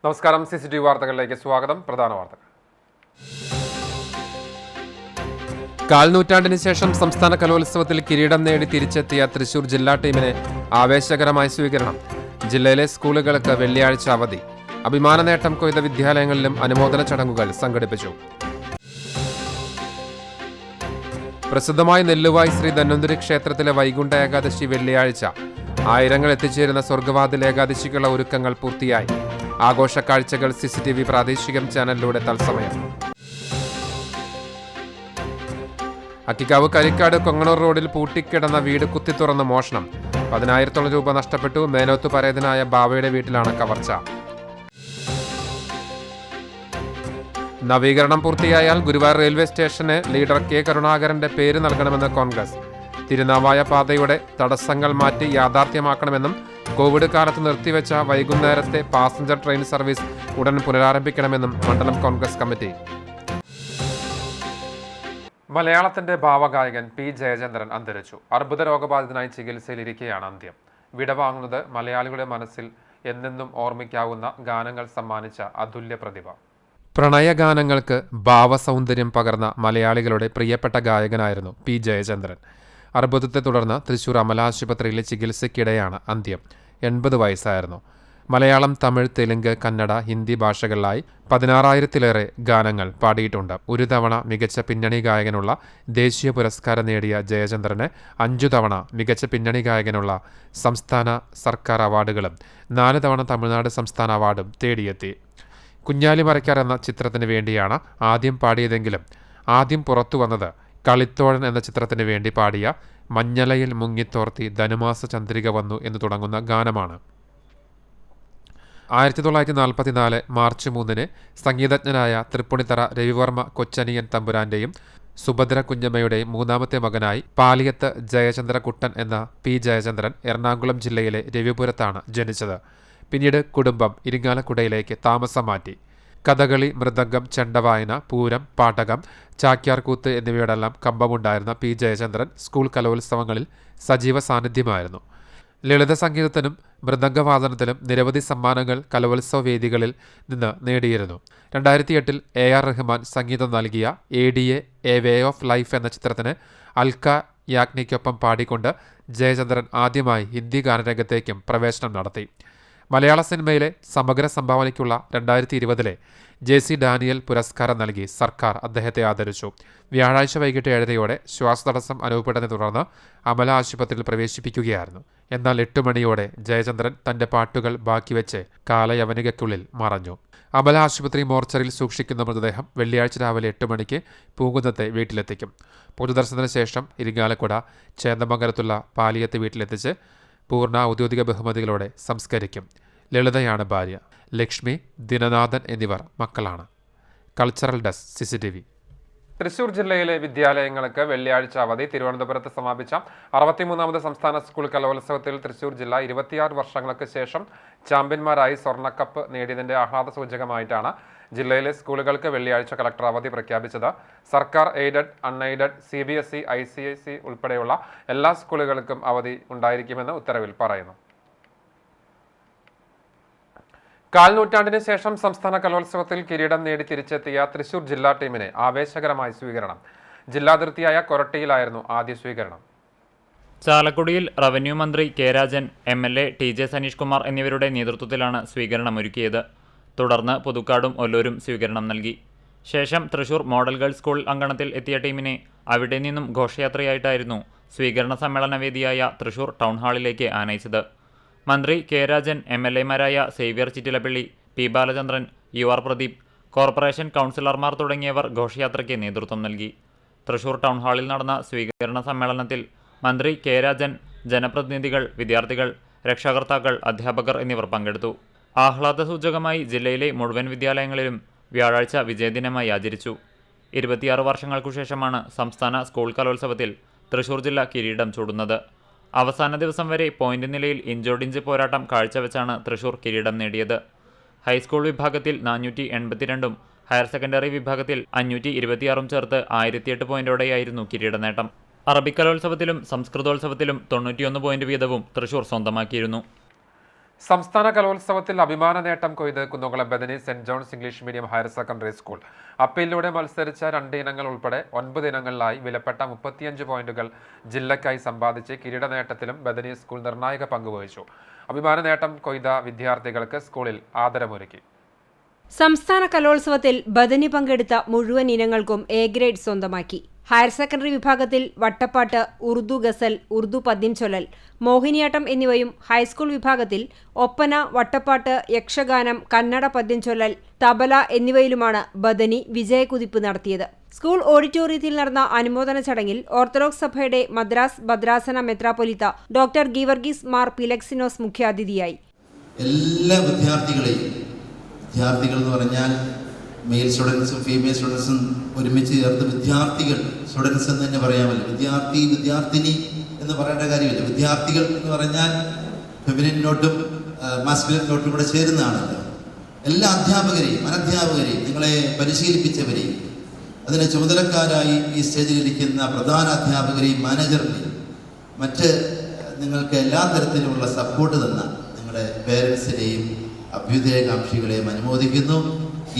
നമസ്കാരം. CCTV വാർത്തകളിലേക്ക് സ്വാഗതം. പ്രധാന വാർത്തകൾ. കാൽനൂറ്റാണ്ടിന് ശേഷം സംസ്ഥാന കലോത്സവത്തിൽ കിരീടം നേടി തിരിച്ചെത്തിയ തൃശൂർ ജില്ലാ ടീമിന് ആവേശകരമായ സ്വീകരണം. ജില്ലയിലെ സ്കൂളുകൾക്ക് വെള്ളിയാഴ്ച അവധി. അഭിമാന നേട്ടം കൊയ്ത വിദ്യാലയങ്ങളിലും അനുമോദന ചടങ്ങുകൾ സംഘടിപ്പിച്ചു. പ്രസിദ്ധമായ നെല്ലുവായി ശ്രീ ധന്വന്തരി ക്ഷേത്രത്തിലെ വൈകുണ്ഠ ഏകാദശി വെള്ളിയാഴ്ച. ആയിരങ്ങൾ എത്തിച്ചേരുന്ന സ്വർഗവാതിൽ ഏകാദശിക്കുള്ള ഒരുക്കങ്ങൾ പൂർത്തിയായി. ആഘോഷ കാഴ്ചകൾ CCTV പ്രാദേശികം ചാനലിലൂടെ തത്സമയം. അക്കിക്കാവ് കരിക്കാട് കൊങ്ങണൂർ റോഡിൽ പൂട്ടിക്കിടന്ന വീട് കുത്തിത്തുറന്ന് മോഷണം. 10,000-ഓളം രൂപ നഷ്ടപ്പെട്ടു. മേനോത്ത് പരേതനായ ബാവയുടെ വീട്ടിലാണ് കവർച്ച. നവീകരണം പൂർത്തിയായാൽ ഗുരുവായൂർ റെയിൽവേ സ്റ്റേഷന് ലീഡർ K. കരുണാകരന്റെ പേര് നൽകണമെന്ന് കോൺഗ്രസ്. തിരുനാവായ പാതയുടെ തടസ്സങ്ങൾ മാറ്റി യാഥാർത്ഥ്യമാക്കണമെന്നും കോവിഡ് കാലത്ത് നിർത്തിവെച്ച വൈകുന്നേരത്തെ പാസഞ്ചർ ട്രെയിൻ സർവീസ് ഉടൻ പുനരാരംഭിക്കണമെന്നും മണ്ഡലം കോൺഗ്രസ് കമ്മിറ്റി. മലയാളത്തിന്റെ ഭാവഗായകൻ P. ജയചന്ദ്രൻ അന്തരിച്ചു. അർബുദ രോഗബാധിതനായി ചികിത്സയിലിരിക്കെയാണ് അന്ത്യം. വിടവാങ്ങുന്നത് മലയാളികളുടെ മനസ്സിൽ എന്നെന്നും ഓർമ്മിക്കാവുന്ന ഗാനങ്ങൾ സമ്മാനിച്ച അതുല്യ പ്രതിഭ. പ്രണയഗാനങ്ങൾക്ക് ഭാവസൗന്ദര്യം പകർന്ന മലയാളികളുടെ പ്രിയപ്പെട്ട ഗായകനായിരുന്നു P. ജയചന്ദ്രൻ. അർബുദത്തെ തുടർന്ന് തൃശൂർ അമല ആശുപത്രിയിലെ ചികിത്സയ്ക്കിടെയാണ് അന്ത്യം. 80 വയസ്സായിരുന്നു. മലയാളം, തമിഴ്, തെലുങ്ക്, കന്നഡ, ഹിന്ദി ഭാഷകളിലായി 16,000-ലേറെ ഗാനങ്ങൾ പാടിയിട്ടുണ്ട്. ഒരു തവണ മികച്ച പിന്നണി ഗായകനുള്ള ദേശീയ പുരസ്കാരം നേടിയ ജയചന്ദ്രന് 5 തവണ മികച്ച പിന്നണി ഗായകനുള്ള സംസ്ഥാന സർക്കാർ അവാർഡുകളും 4 തവണ തമിഴ്നാട് സംസ്ഥാന അവാർഡും തേടിയെത്തി. കുഞ്ഞാലി മരക്കാർ എന്ന ചിത്രത്തിന് വേണ്ടിയാണ് ആദ്യം പാടിയതെങ്കിലും ആദ്യം പുറത്തു വന്നത് കളിത്തോഴൻ എന്ന ചിത്രത്തിന് വേണ്ടി പാടിയ മഞ്ഞലയിൽ മുങ്ങിത്തോർത്തി ധനുമാസ ചന്ദ്രിക വന്നു എന്ന് തുടങ്ങുന്ന ഗാനമാണ്. 1944 മാർച്ച് 3 സംഗീതജ്ഞനായ തൃപ്പൂണിത്തറ രവിവർമ്മ കൊച്ചനിയൻ തമ്പുരാന്റെയും സുഭദ്ര കുഞ്ഞമ്മയുടെയും മൂന്നാമത്തെ മകനായി പാലിയത്ത് ജയചന്ദ്രകുട്ടൻ എന്ന P. ജയചന്ദ്രൻ എറണാകുളം ജില്ലയിലെ രവിപുരത്താണ് ജനിച്ചത്. പിന്നീട് കുടുംബം ഇരിങ്ങാലക്കുടയിലേക്ക് താമസം മാറ്റി. കഥകളി, മൃദംഗം, ചെണ്ടവായന, പൂരം, പാട്ടകം, ചാക്യാർകൂത്ത് എന്നിവയോടെല്ലാം കമ്പമുണ്ടായിരുന്ന P. ജയചന്ദ്രൻ സ്കൂൾ കലോത്സവങ്ങളിൽ സജീവ സാന്നിധ്യമായിരുന്നു. ലളിത സംഗീതത്തിനും മൃദംഗവാദനത്തിലും നിരവധി സമ്മാനങ്ങൾ കലോത്സവ വേദികളിൽ നിന്ന് നേടിയിരുന്നു. 2008 AR റഹ്മാൻ സംഗീതം നൽകിയ ADA a way of life എന്ന ചിത്രത്തിന് അൽക്ക യാഗ്നിക്കൊപ്പം പാടിക്കൊണ്ട് ജയചന്ദ്രൻ ആദ്യമായി ഹിന്ദി ഗാനരംഗത്തേക്കും പ്രവേശനം നടത്തി. മലയാള സിനിമയിലെ സമഗ്ര സംഭാവനയ്ക്കുള്ള 2020 JC ഡാനിയൽ പുരസ്കാരം നൽകി സർക്കാർ അദ്ദേഹത്തെ ആദരിച്ചു. വ്യാഴാഴ്ച വൈകിട്ട് 7:30 ശ്വാസതടസ്സം അനുഭവപ്പെട്ടതിനെ തുടർന്ന് അമല ആശുപത്രിയിൽ പ്രവേശിപ്പിക്കുകയായിരുന്നു. എന്നാൽ 8 മണിയോടെ ജയചന്ദ്രൻ തന്റെ പാട്ടുകൾ ബാക്കിവെച്ച് കാലയവനികയ്ക്കുള്ളിൽ മറഞ്ഞു. അമല ആശുപത്രി മോർച്ചറിയിൽ സൂക്ഷിക്കുന്ന മൃതദേഹം വെള്ളിയാഴ്ച രാവിലെ 8 മണിക്ക് പൂങ്കുന്നത്തെ വീട്ടിലെത്തിക്കും. പൊതുദർശനത്തിന് ശേഷം ഇരിങ്ങാലക്കുട ചേന്ദമംഗലത്തുള്ള പാലിയത്ത് വീട്ടിലെത്തിച്ച് പൂർണ്ണ ഔദ്യോഗിക ബഹുമതികളോടെ സംസ്കരിക്കും. ലളിതയാണ് ഭാര്യ. ലക്ഷ്മി, ദിനനാഥൻ എന്നിവർ മക്കളാണ്. Cultural desk CCTV. തൃശൂർ ജില്ലയിലെ വിദ്യാലയങ്ങൾക്ക് വെള്ളിയാഴ്ച അവധി. തിരുവനന്തപുരത്ത് സമാപിച്ച 63ാമത് സംസ്ഥാന സ്കൂൾ കലോത്സവത്തിൽ തൃശൂർ ജില്ല 26 വർഷങ്ങൾക്ക് ശേഷം ചാമ്പ്യന്മാരായി സ്വർണ്ണക്കപ്പ് നേടിയതിന്റെ ആഹ്ലാദ സൂചകമായിട്ടാണ് ജില്ലയിലെ സ്കൂളുകൾക്ക് വെള്ളിയാഴ്ച കളക്ടർ അവധി പ്രഖ്യാപിച്ചത്. സർക്കാർ എയ്ഡഡ്, അൺഎയ്ഡഡ്, CBSE, ICSE ഉൾപ്പെടെയുള്ള എല്ലാ സ്കൂളുകൾക്കും അവധി ഉണ്ടായിരിക്കുമെന്ന് ഉത്തരവിൽ പറയുന്നു. കാൽനൂറ്റാണ്ടിന് ശേഷം സംസ്ഥാന കലോത്സവത്തിൽ കിരീടം നേടി തിരിച്ചെത്തിയ തൃശൂർ ജില്ലാ ടീമിന് ആവേശകരമായ സ്വീകരണം. ജില്ലാതിർത്തിയായ കൊരട്ടിയിലായിരുന്നു ആദ്യ സ്വീകരണം. ചാലക്കുടിയിൽ റവന്യൂ മന്ത്രി K. Rajan, MLA TJ Saneesh Kumar എന്നിവരുടെ നേതൃത്വത്തിലാണ് സ്വീകരണം ഒരുക്കിയത്. തുടർന്ന് പുതുക്കാടും ഒല്ലൂരും സ്വീകരണം നൽകി. ശേഷം തൃശൂർ മോഡൽ ഗേൾസ് സ്കൂൾ അങ്കണത്തിൽ എത്തിയ ടീമിനെ അവിടെ നിന്നും ഘോഷയാത്രയായിട്ടായിരുന്നു സ്വീകരണ സമ്മേളന വേദിയായ തൃശൂർ ടൗൺ ഹാളിലേക്ക് ആനയിച്ചത്. മന്ത്രി K. രാജൻ, MLA-മാരായ Xavier Chittilappally, P. Balachandran, UR Pradeep, corporation കൗൺസിലർമാർ തുടങ്ങിയവർ ഘോഷയാത്രയ്ക്ക് നേതൃത്വം നൽകി. തൃശൂർ ടൗൺ ഹാളിൽ നടന്ന സ്വീകരണ സമ്മേളനത്തിൽ മന്ത്രി K. രാജൻ, ജനപ്രതിനിധികൾ, വിദ്യാർത്ഥികൾ, രക്ഷാകർത്താക്കൾ, അധ്യാപകർ എന്നിവർ പങ്കെടുത്തു. ആഹ്ലാദ സൂചകമായി ജില്ലയിലെ മുഴുവൻ വിദ്യാലയങ്ങളിലും വ്യാഴാഴ്ച വിജയദിനമായി ആചരിച്ചു. 26 വർഷങ്ങൾക്കു ശേഷമാണ് സംസ്ഥാന സ്കൂൾ കലോത്സവത്തിൽ തൃശൂർ ജില്ല കിരീടം ചൂടുന്നത്. അവസാന ദിവസം വരെ പോയിന്റ് നിലയിൽ ഇഞ്ചോടിഞ്ച് പോരാട്ടം കാഴ്ചവെച്ചാണ് തൃശൂർ കിരീടം നേടിയത്. ഹൈസ്കൂൾ വിഭാഗത്തിൽ 482-ഉം ഹയർ സെക്കൻഡറി വിഭാഗത്തിൽ 526-ഉം ചേർത്ത് 1008 പോയിന്റോടെയായിരുന്നു കിരീട നേട്ടം. അറബിക് കലോത്സവത്തിലും സംസ്കൃതോത്സവത്തിലും 91 പോയിന്റ് വീതവും തൃശൂർ സ്വന്തമാക്കിയിരുന്നു. സംസ്ഥാന കലോത്സവത്തിൽ അഭിമാന നേട്ടം കൊയ്ത് Kunnamkulam Bethany saint John's English medium higher secondary school. അപ്പീലിലൂടെ മത്സരിച്ച 2 ഇനങ്ങൾ ഉൾപ്പെടെ 9 ഇനങ്ങളിലായി വിലപ്പെട്ട 35 പോയിന്റുകൾ ജില്ലയ്ക്കായി സമ്പാദിച്ച് കിരീട നേട്ടത്തിലും ബദനി സ്കൂൾ നിർണായക പങ്കുവഹിച്ചു. അഭിമാന നേട്ടം കൊയ്ത വിദ്യാർത്ഥികൾക്ക് സ്കൂളിൽ ആദരമൊരുക്കി. സംസ്ഥാന കലോത്സവത്തിൽ ബദനി പങ്കെടുത്ത മുഴുവൻ ഇനങ്ങൾക്കും എ ഗ്രേഡ് സ്വന്തമാക്കി. ഹയർ സെക്കൻഡറി വിഭാഗത്തിൽ വട്ടപ്പാട്ട്, ഉറുദു ഗസൽ, ഉറുദു പദ്യം ചൊല്ലൽ, മോഹിനിയാട്ടം എന്നിവയും, ഹൈസ്കൂൾ വിഭാഗത്തിൽ ഒപ്പന, വട്ടപ്പാട്ട്, യക്ഷഗാനം, കന്നഡ പദ്യം ചൊല്ലൽ, തബല എന്നിവയിലുമാണ് ബദനി വിജയക്കുതിപ്പ് നടത്തിയത്. സ്കൂൾ ഓഡിറ്റോറിയത്തിൽ നടന്ന അനുമോദന ചടങ്ങിൽ ഓർത്തഡോക്സ് സഭയുടെ മദ്രാസ് ഭദ്രാസന മെത്രാപ്പൊലീത്ത ഡോക്ടർ ഗീവർഗീസ് മാർ പിലക്സിനോസ് മുഖ്യാതിഥിയായി. എല്ലാ വിദ്യാർത്ഥികൾ എന്ന് പറഞ്ഞാൽ മെയിൽ സ്റ്റുഡൻസും ഫീമെയിൽ സ്റ്റുഡൻസും ഒരുമിച്ച് ചേർത്ത് സ്റ്റുഡൻസ് എന്ന് തന്നെ പറയാമല്ലോ. വിദ്യാർത്ഥിനി എന്ന് പറയേണ്ട കാര്യമില്ല. വിദ്യാർത്ഥികൾ എന്ന് പറഞ്ഞാൽ ഫെമിനിൻ നോട്ടും മാസ്കുലിൻ നോട്ടും കൂടെ ചേരുന്നതാണല്ലോ. എല്ലാ അധ്യാപകരെയും അനധ്യാപകരെയും നിങ്ങളെ പരിശീലിപ്പിച്ചവരെയും അതിന് ചുമതലക്കാരായി ഈ സ്റ്റേജിലിരിക്കുന്ന പ്രധാന അധ്യാപകരെയും മാനേജറിനെയും മറ്റ് നിങ്ങൾക്ക് എല്ലാ തരത്തിലുമുള്ള സപ്പോർട്ട് തന്ന നിങ്ങളുടെ പേരൻസിനെയും അഭ്യുദയകാംക്ഷികളെയും അനുമോദിക്കുന്നു.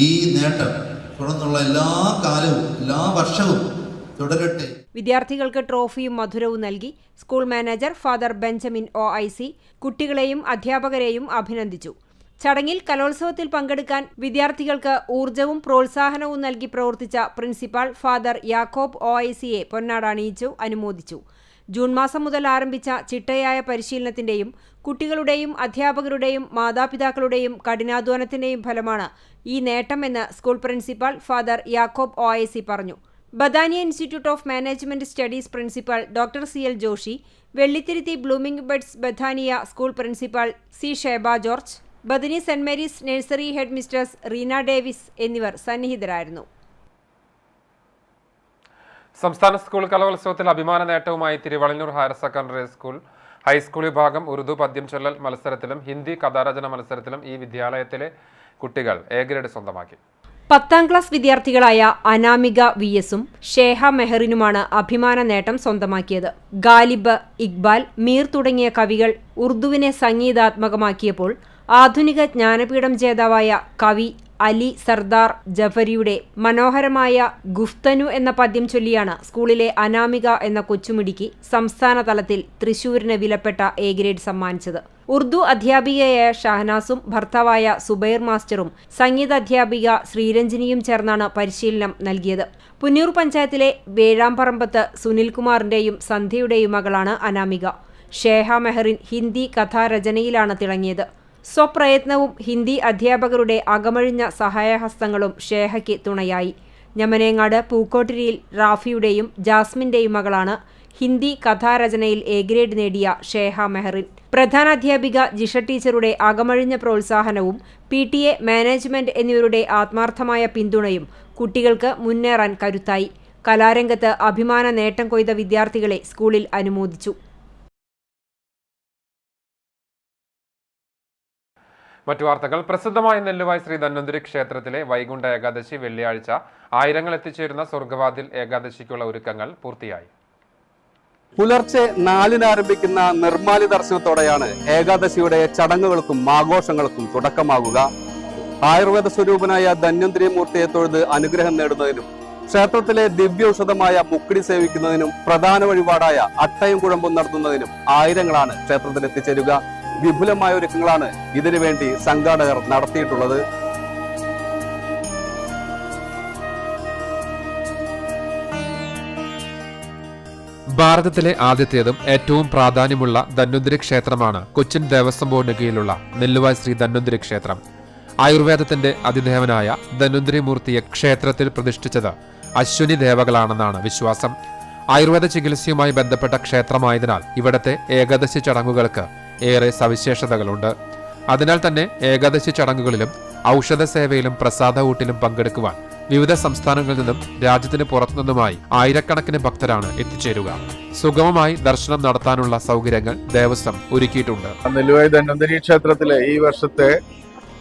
ഈ നേട്ടം തുടർന്നുള്ള എല്ലാ കാലവും എല്ലാ വർഷവും തുടരട്ടെ. വിദ്യാർത്ഥികൾക്ക് ട്രോഫിയും മധുരവും നൽകി school manager father Benjamin OIC കുട്ടികളെയും അധ്യാപകരെയും അഭിനന്ദിച്ചു. ചടങ്ങിൽ കലോത്സവത്തിൽ പങ്കെടുക്കാൻ വിദ്യാർത്ഥികൾക്ക് ഊർജവും പ്രോത്സാഹനവും നൽകി പ്രവർത്തിച്ച പ്രിൻസിപ്പാൾ ഫാദർ യാക്കോബ് OICയെ പൊന്നാട അണിയിച്ചു അനുമോദിച്ചു. ജൂൺ മാസം മുതൽ ആരംഭിച്ച ചിട്ടയായ പരിശീലനത്തിന്റെയും കുട്ടികളുടെയും അധ്യാപകരുടെയും മാതാപിതാക്കളുടെയും കഠിനാധ്വാനത്തിന്റെയും ഫലമാണ് ഈ നേട്ടമെന്ന് school principal father Yakob OIC പറഞ്ഞു. Bethania institute of management studies principal doctor CL Joshi, Vellithiruthy blooming buds Bethania school principal C Sheba George, Bethany saint Mary's nursery head mistress Reena Davis എന്നിവർ സന്നിഹിതരായിരുന്നു. സംസ്ഥാന സ്കൂൾ കലോത്സവത്തിൽ അഭിമാന നേട്ടവുമായി Thiruvallur higher secondary school high school വിഭാഗം ഉറുദു പദ്യം ചൊല്ലൽ മത്സരത്തിലും ഹിന്ദി കഥാരചന മത്സരത്തിലും ഈ വിദ്യാലയത്തിലെ കുട്ടികൾ എ ഗ്രേഡ് സ്വന്തമാക്കി. 10ാം ക്ലാസ് വിദ്യാർത്ഥികളായ അനാമിക VSഉം ഷേഹ മെഹറിനുമാണ് അഭിമാന നേട്ടം സ്വന്തമാക്കിയത്. ഗാലിബ്, ഇക്ബാൽ, മീർ തുടങ്ങിയ കവികൾ ഉറുദുവിനെ സംഗീതാത്മകമാക്കിയപ്പോൾ ആധുനിക ജ്ഞാനപീഠം ജേതാവായ കവി അലി സർദാർ ജഫരിയുടെ മനോഹരമായ ഗുഫ്തനു എന്ന പദ്യം ചൊല്ലിയാണ് സ്കൂളിലെ അനാമിക എന്ന കൊച്ചുമിടിക്ക് സംസ്ഥാന തലത്തിൽ തൃശൂരിന് വിലപ്പെട്ട എ ഗ്രേഡ് സമ്മാനിച്ചത്. ഉറുദു അധ്യാപികയായ ഷഹനാസും ഭർത്താവായ സുബൈർ മാസ്റ്ററും സംഗീത അധ്യാപിക ശ്രീരഞ്ജിനിയും ചേർന്നാണ് പരിശീലനം നൽകിയത്. പുന്നൂർ പഞ്ചായത്തിലെ വേഴാമ്പറമ്പത്ത് സുനിൽകുമാറിന്റെയും സന്ധ്യയുടെയും മകളാണ് അനാമിക. ഷേഹ മെഹറിൻ ഹിന്ദി കഥാരചനയിലാണ് തിളങ്ങിയത്. സ്വപ്രയത്നവും ഹിന്ദി അധ്യാപകരുടെ അകമഴിഞ്ഞ സഹായഹസ്തങ്ങളും ഷേഹയ്ക്ക് തുണയായി. ഞമനേങ്ങാട് പൂക്കോട്ടിരിയിൽ റാഫിയുടെയും ജാസ്മിന്റെയും മകളാണ് ഹിന്ദി കഥാരചനയിൽ എ ഗ്രേഡ് നേടിയ ഷേഹ മെഹറിൻ. പ്രധാനാധ്യാപിക ജിഷ ടീച്ചറുടെ അകമഴിഞ്ഞ പ്രോത്സാഹനവും PTA മാനേജ്മെന്റ് എന്നിവരുടെ ആത്മാർത്ഥമായ പിന്തുണയും കുട്ടികൾക്ക് മുന്നേറാൻ കരുത്തായി. കലാരംഗത്ത് അഭിമാന നേട്ടം കൊയ്ത വിദ്യാർത്ഥികളെ സ്കൂളിൽ അനുമോദിച്ചു. മറ്റു വാർത്തകൾ. പ്രസിദ്ധമായ നെല്ലുവായ് ശ്രീ ധന്വന്തരി ക്ഷേത്രത്തിലെ വൈകുണ്ഠ ഏകാദശി വെള്ളിയാഴ്ച ആയിരങ്ങൾ എത്തിച്ചേരുന്ന സ്വർഗവാതിൽ ഏകാദശിക്കുള്ള ഒരുക്കങ്ങൾ പൂർത്തിയായി. പുലർച്ചെ 4-ന് ആരംഭിക്കുന്ന നിർമ്മാല്യ ദർശനത്തോടെയാണ് ഏകാദശിയുടെ ചടങ്ങുകൾക്കും ആഘോഷങ്ങൾക്കും തുടക്കമാകുക. ആയുർവേദ സ്വരൂപനായ ധന്വന്തരി മൂർത്തിയെ തൊഴുത് അനുഗ്രഹം നേടുന്നതിനും ക്ഷേത്രത്തിലെ ദിവ്യൌഷധമായ മുക്കിടി സേവിക്കുന്നതിനും പ്രധാന വഴിപാടായ അട്ടയും കുഴമ്പും നടത്തുന്നതിനും ആയിരങ്ങളാണ് ക്ഷേത്രത്തിൽ എത്തിച്ചേരുക. വിപുലമായ ഒരുക്കങ്ങളാണ് ഇതിനുവേണ്ടി സംഘാടകർ നടത്തിയിട്ടുള്ളത്. ഭാരതത്തിലെ ആദ്യത്തേതും ഏറ്റവും പ്രാധാന്യമുള്ള ധന്വന്തരി ക്ഷേത്രമാണ് കൊച്ചിൻ ദേവസ്വം ബോർഡിന് കീഴിലുള്ള നെല്ലുവായ് ശ്രീ ധന്വന്തരി ക്ഷേത്രം. ആയുർവേദത്തിന്റെ അതിദേവനായ ധന്വന്തരി മൂർത്തിയെ ക്ഷേത്രത്തിൽ പ്രതിഷ്ഠിച്ചത് അശ്വിനി ദേവകളാണെന്നാണ് വിശ്വാസം. ആയുർവേദ ചികിത്സയുമായി ബന്ധപ്പെട്ട ക്ഷേത്രമായതിനാൽ ഇവിടത്തെ ഏകാദശി ചടങ്ങുകൾക്ക് ഏറെ സവിശേഷതകളുണ്ട്. അതിനാൽ തന്നെ ഏകാദശി ചടങ്ങുകളിലും ഔഷധ സേവയിലും പ്രസാദ ഊട്ടിലും പങ്കെടുക്കുവാൻ വിവിധ സംസ്ഥാനങ്ങളിൽ നിന്നും രാജ്യത്തിന് പുറത്തുനിന്നുമായി ആയിരക്കണക്കിന് ഭക്തരാണ് എത്തിച്ചേരുക. സുഗമമായി ദർശനം നടത്താനുള്ള സൗകര്യങ്ങൾ ദേവസ്വം ഒരുക്കിയിട്ടുണ്ട്. നെല്ലുവായ് ധന്വന്തരി ക്ഷേത്രത്തിലെ ഈ വർഷത്തെ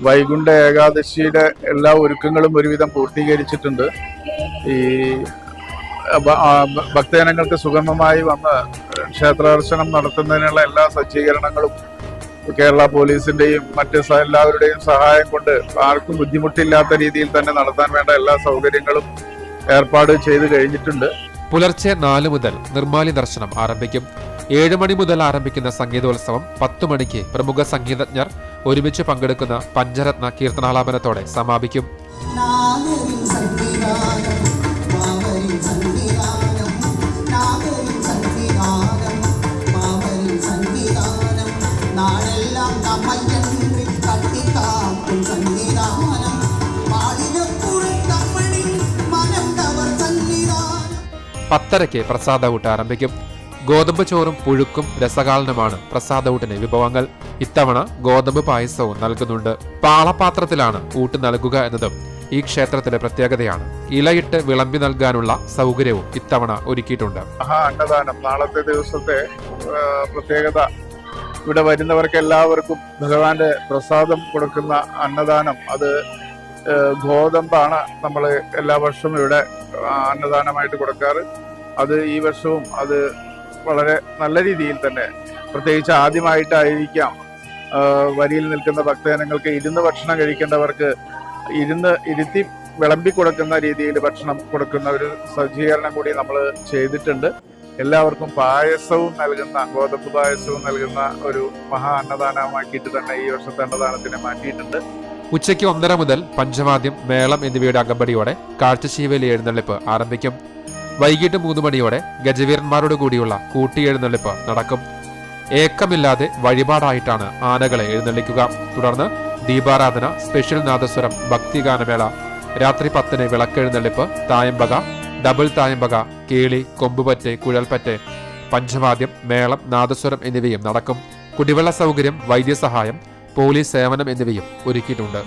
വൈകുണ്ഠ ഏകാദശിയുടെ എല്ലാ ഒരുക്കങ്ങളും ഒരുവിധം പൂർത്തീകരിച്ചിട്ടുണ്ട്. ഈ ഭക്തജനങ്ങൾക്ക് സുഗമമായി വന്ന് ക്ഷേത്ര ദർശനം നടത്തുന്നതിനുള്ള എല്ലാ സജ്ജീകരണങ്ങളും കേരള പോലീസിന്റെയും മറ്റ് എല്ലാവരുടെയും സഹായം കൊണ്ട് ആർക്കും ബുദ്ധിമുട്ടില്ലാത്ത രീതിയിൽ തന്നെ നടത്താൻ വേണ്ട എല്ലാ സൗകര്യങ്ങളും ഏർപ്പാട് ചെയ്തു കഴിഞ്ഞിട്ടുണ്ട്. പുലർച്ചെ 4 മുതൽ നിർമ്മാല്യ ദർശനം ആരംഭിക്കും. 7 മണി മുതൽ ആരംഭിക്കുന്ന സംഗീതോത്സവം 10 മണിക്ക് പ്രമുഖ സംഗീതജ്ഞർ ഒരുമിച്ച് പങ്കെടുക്കുന്ന പഞ്ചരത്ന കീർത്തനാലാപനത്തോടെ സമാപിക്കും. പത്തരയ്ക്ക് പ്രസാദഊട്ട് ആരംഭിക്കും. ഗോതമ്പ് ചോറും പുഴുക്കും രസകാലനുമാണ് പ്രസാദഊട്ടിന് വിഭവങ്ങൾ. ഇത്തവണ ഗോതമ്പ് പായസവും നൽകുന്നുണ്ട്. പാളപാത്രത്തിലാണ് ഊട്ട് നൽകുക എന്നതും ഈ ക്ഷേത്രത്തിലെ പ്രത്യേകതയാണ്. ഇലയിട്ട് വിളമ്പി നൽകാനുള്ള സൗകര്യവും ഇത്തവണ ഒരുക്കിയിട്ടുണ്ട്. അന്നദാനം നാളത്തെ ദിവസത്തെ പ്രത്യേകത. ഇവിടെ വരുന്നവർക്ക് എല്ലാവർക്കും ഭഗവാന്റെ പ്രസാദം കൊടുക്കുന്ന അന്നദാനം, അത് ഗോതമ്പാണ് നമ്മൾ എല്ലാ വർഷവും ഇവിടെ അന്നദാനമായിട്ട് കൊടുക്കാറ്. അത് ഈ വർഷവും അത് വളരെ നല്ല രീതിയിൽ തന്നെ, പ്രത്യേകിച്ച് ആദ്യമായിട്ടായിരിക്കാം വരിയിൽ നിൽക്കുന്ന ഭക്തജനങ്ങൾക്ക് ഇരുന്ന് ഭക്ഷണം കഴിക്കേണ്ടവർക്ക് ഇരുത്തി വിളമ്പി കൊടുക്കുന്ന രീതിയിൽ ഭക്ഷണം കൊടുക്കുന്ന ഒരു സജ്ജീകരണം കൂടി നമ്മൾ ചെയ്തിട്ടുണ്ട്. എല്ലാവർക്കും പായസവും നൽകുന്ന, ഗോതമ്പ് പായസവും നൽകുന്ന ഒരു മഹാ അന്നദാനമാക്കിയിട്ട് തന്നെ ഈ വർഷത്തെ അന്നദാനത്തിനെ മാറ്റിയിട്ടുണ്ട്. ഉച്ചയ്ക്ക് 1:30 മുതൽ പഞ്ചവാദ്യം, മേളം എന്നിവയുടെ അകമ്പടിയോടെ കാഴ്ചശീവേലി എഴുന്നള്ളിപ്പ് ആരംഭിക്കും. വൈകിട്ട് 3 മണിയോടെ ഗജവീരന്മാരോട് കൂടിയുള്ള കൂട്ടിയെഴുന്നള്ളിപ്പ് നടക്കും. ഏക്കമില്ലാതെ വഴിപാടായിട്ടാണ് ആനകളെ എഴുന്നള്ളിക്കുക. തുടർന്ന് ദീപാരാധന, സ്പെഷ്യൽ നാദസ്വരം, ഭക്തിഗാനമേള, രാത്രി 10-ന് വിളക്കെഴുന്നള്ളിപ്പ്, തായമ്പക, ഡബിൾ തായമ്പക, കേളി, കൊമ്പുപറ്റ്, കുഴൽപ്പറ്റ്, പഞ്ചവാദ്യം, മേളം, നാദസ്വരം എന്നിവയും നടക്കും. കുടിവെള്ള സൗകര്യം, വൈദ്യസഹായം, പോലീസ് സേവനം എന്നിവയും ഒരുക്കിയിട്ടുണ്ട്.